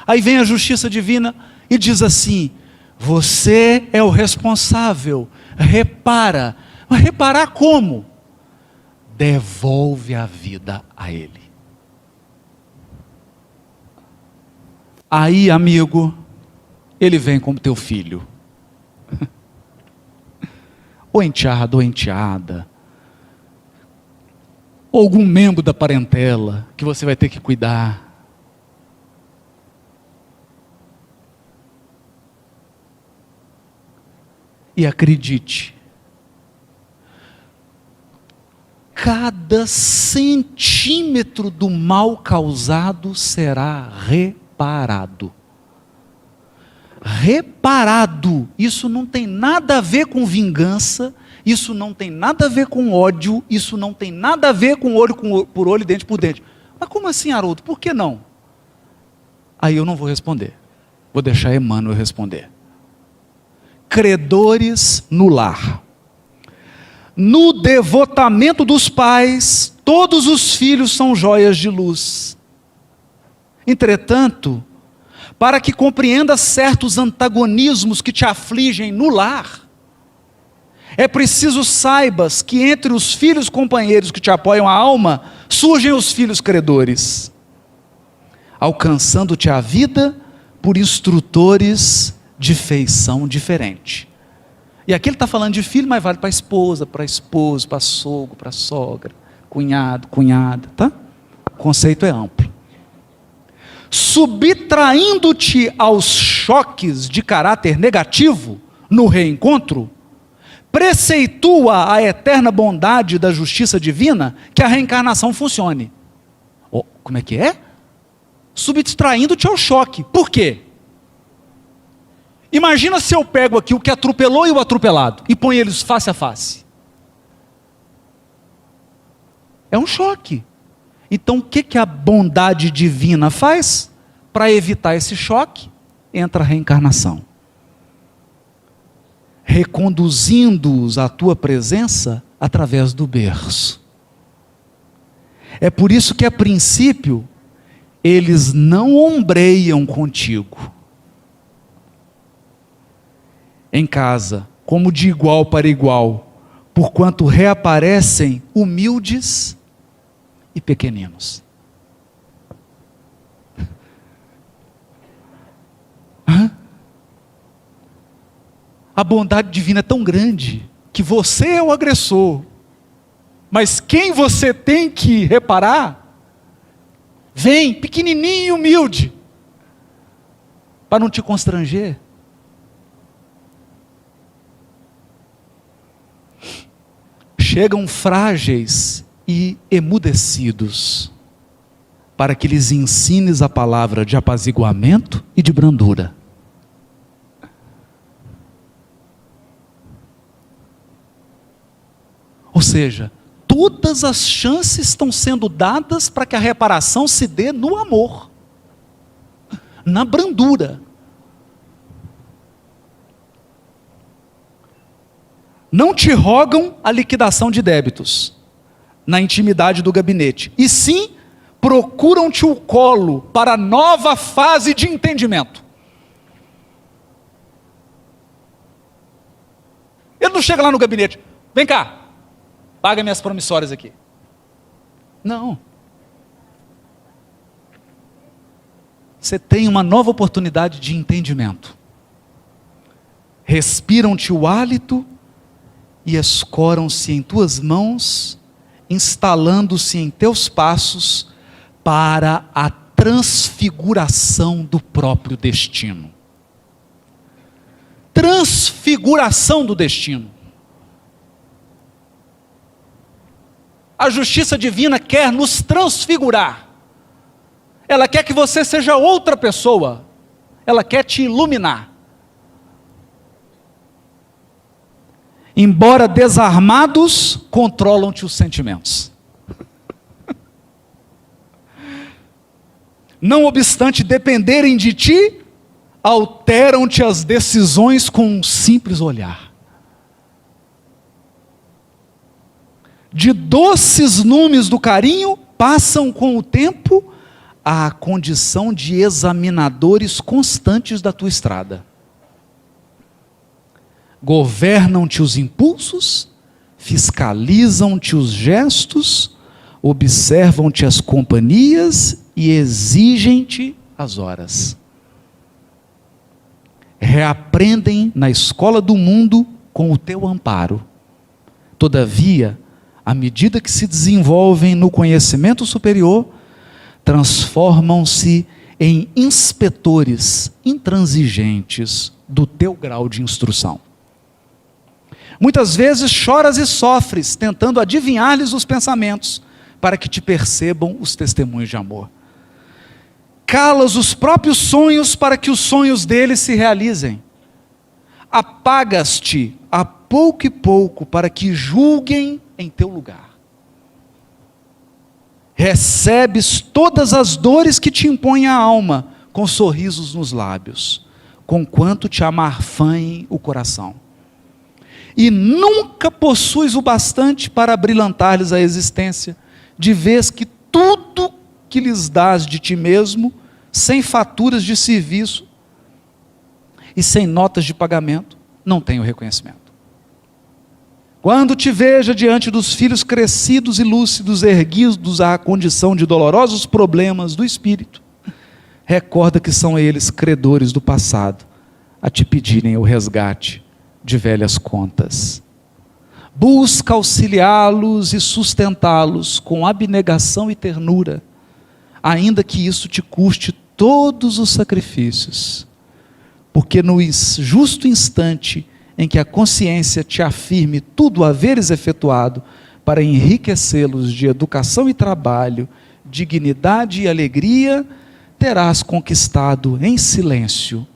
Aí vem a justiça divina e diz assim: você é o responsável, repara. Mas reparar como? Devolve a vida a ele. Aí, amigo, ele vem como teu filho. Ou enteado, ou enteada. Ou algum membro da parentela que você vai ter que cuidar. E acredite, cada centímetro do mal causado será reparado. Reparado. Isso não tem nada a ver com vingança, isso não tem nada a ver com ódio, isso não tem nada a ver com olho por olho, dente por dente. Mas como assim, Haroldo? Por que não? Aí eu não vou responder. Vou deixar Emmanuel responder. Credores no lar. No devotamento dos pais, todos os filhos são joias de luz. Entretanto, para que compreenda certos antagonismos que te afligem no lar, é preciso saibas que entre os filhos companheiros que te apoiam a alma, surgem os filhos credores, alcançando-te a vida por instrutores de feição diferente. E aqui ele está falando de filho, mas vale para esposa, para esposo, para sogro, para sogra, cunhado, cunhada, tá? O conceito é amplo. Subtraindo-te aos choques de caráter negativo no reencontro, preceitua a eterna bondade da justiça divina que a reencarnação funcione. Oh, como é que é? Subtraindo-te ao choque. Por quê? Imagina se eu pego aqui o que atropelou e o atropelado e ponho eles face a face. É um choque. Então o que a bondade divina faz? Para evitar esse choque, entra a reencarnação. Reconduzindo-os à tua presença através do berço. É por isso que a princípio, eles não ombreiam contigo. Em casa, como de igual para igual, porquanto reaparecem humildes e pequeninos. A bondade divina é tão grande que você é o agressor, mas quem você tem que reparar, vem pequenininho e humilde, para não te constranger. Chegam frágeis e emudecidos, para que lhes ensines a palavra de apaziguamento e de brandura. Ou seja, todas as chances estão sendo dadas para que a reparação se dê no amor, na brandura. Não te rogam a liquidação de débitos na intimidade do gabinete, e sim procuram-te o colo para nova fase de entendimento. Ele não chega lá no gabinete, vem cá, paga minhas promissórias aqui. Não. Você tem uma nova oportunidade de entendimento. Respiram-te o hálito e escoram-se em tuas mãos, instalando-se em teus passos para a transfiguração do próprio destino. Transfiguração do destino. A justiça divina quer nos transfigurar. Ela quer que você seja outra pessoa. Ela quer te iluminar. Embora desarmados, controlam-te os sentimentos. não obstante dependerem de ti, alteram-te as decisões com um simples olhar. De doces numes do carinho, passam com o tempo à condição de examinadores constantes da tua estrada. Governam-te os impulsos, fiscalizam-te os gestos, observam-te as companhias e exigem-te as horas. Reaprendem na escola do mundo com o teu amparo. Todavia, à medida que se desenvolvem no conhecimento superior, transformam-se em inspetores intransigentes do teu grau de instrução. Muitas vezes choras e sofres, tentando adivinhar-lhes os pensamentos, para que te percebam os testemunhos de amor. Calas os próprios sonhos para que os sonhos deles se realizem. Apagas-te a pouco e pouco para que julguem em teu lugar. Recebes todas as dores que te impõem a alma, com sorrisos nos lábios, conquanto te amarfanhem o coração. E nunca possuis o bastante para brilhantar-lhes a existência, de vez que tudo que lhes dás de ti mesmo, sem faturas de serviço e sem notas de pagamento, não tem o reconhecimento. Quando te veja diante dos filhos crescidos e lúcidos, erguidos à condição de dolorosos problemas do espírito, recorda que são eles credores do passado, a te pedirem o resgate de velhas contas. Busca auxiliá-los e sustentá-los com abnegação e ternura, ainda que isso te custe todos os sacrifícios, porque no justo instante em que a consciência te afirme tudo haveres efetuado para enriquecê-los de educação e trabalho, dignidade e alegria, terás conquistado em silêncio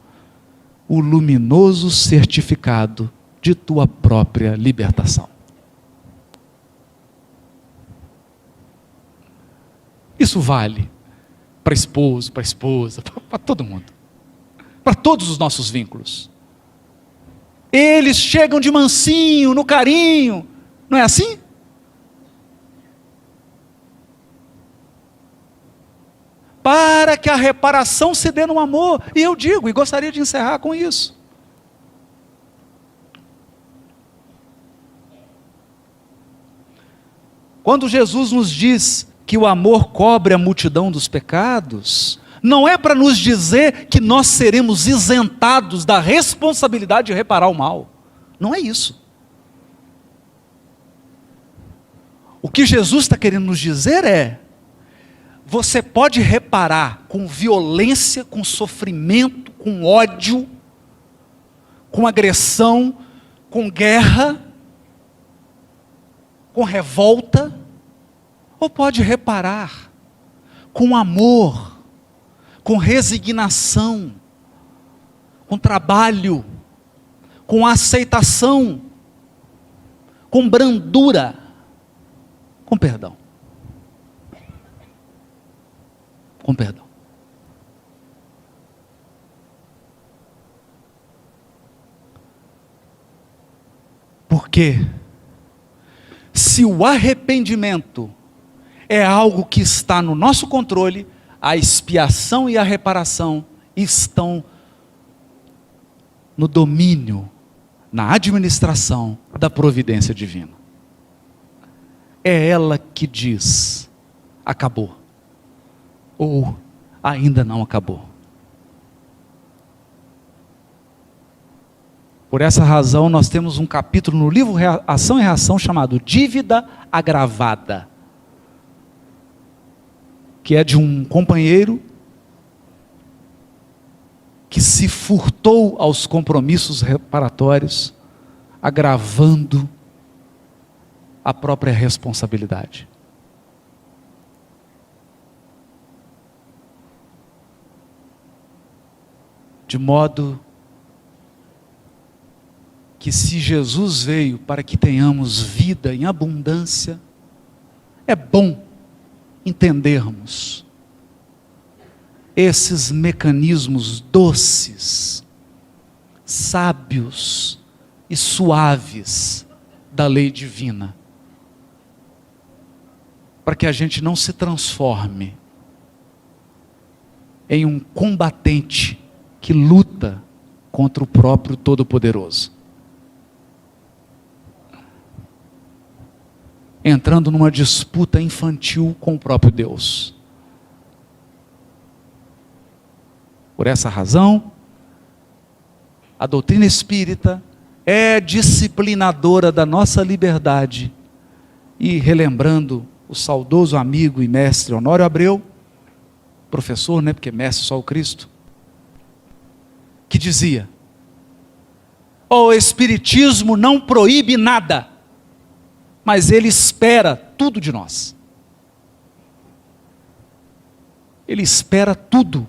o luminoso certificado de tua própria libertação. Isso vale para esposo, para esposa, para todo mundo, para todos os nossos vínculos. Eles chegam de mansinho, no carinho, não é assim? Para que a reparação se dê no amor. E eu digo, e gostaria de encerrar com isso. Quando Jesus nos diz que o amor cobre a multidão dos pecados, não é para nos dizer que nós seremos isentados da responsabilidade de reparar o mal. Não é isso. O que Jesus está querendo nos dizer é: você pode reparar com violência, com sofrimento, com ódio, com agressão, com guerra, com revolta, ou pode reparar com amor, com resignação, com trabalho, com aceitação, com brandura, com perdão. Com perdão. Porque se o arrependimento é algo que está no nosso controle, a expiação e a reparação estão no domínio, na administração da providência divina. É ela que diz: acabou, ou ainda não acabou. Por essa razão, nós temos um capítulo no livro Ação e Reação chamado Dívida Agravada, que é de um companheiro que se furtou aos compromissos reparatórios, agravando a própria responsabilidade. De modo que, se Jesus veio para que tenhamos vida em abundância, é bom entendermos esses mecanismos doces, sábios e suaves da lei divina, para que a gente não se transforme em um combatente que luta contra o próprio Todo-Poderoso, entrando numa disputa infantil com o próprio Deus. Por essa razão, a doutrina espírita é disciplinadora da nossa liberdade. E relembrando o saudoso amigo e mestre Honório Abreu, professor, porque mestre só o Cristo, que dizia: o Espiritismo não proíbe nada, mas ele espera tudo de nós. Ele espera tudo.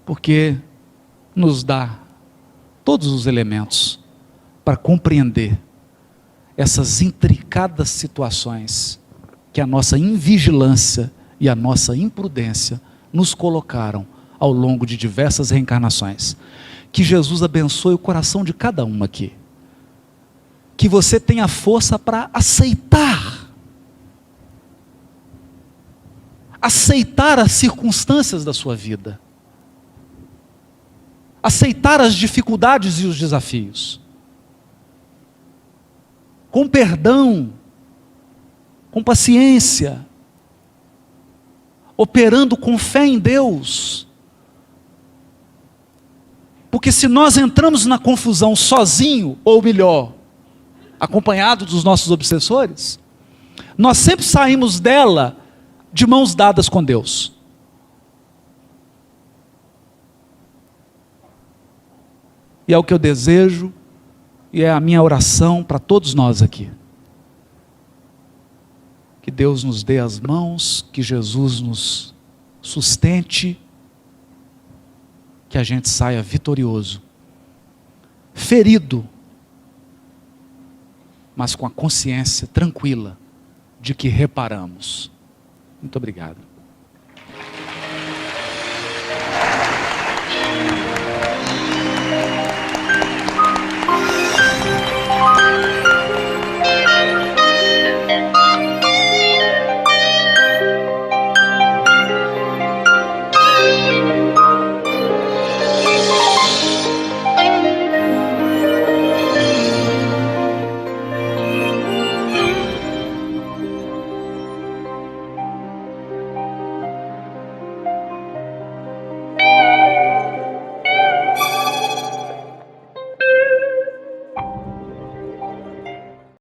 Porque nos dá todos os elementos para compreender essas intricadas situações que a nossa invigilância e a nossa imprudência nos colocaram ao longo de diversas reencarnações. Que Jesus abençoe o coração de cada um aqui. Que você tenha força para aceitar as circunstâncias da sua vida, aceitar as dificuldades e os desafios, com perdão, com paciência, operando com fé em Deus. Porque se nós entramos na confusão sozinho, ou melhor, acompanhado dos nossos obsessores, nós sempre saímos dela de mãos dadas com Deus. E é o que eu desejo, e é a minha oração para todos nós aqui. Que Deus nos dê as mãos, que Jesus nos sustente, que a gente saia vitorioso, ferido, mas com a consciência tranquila de que reparamos. Muito obrigado.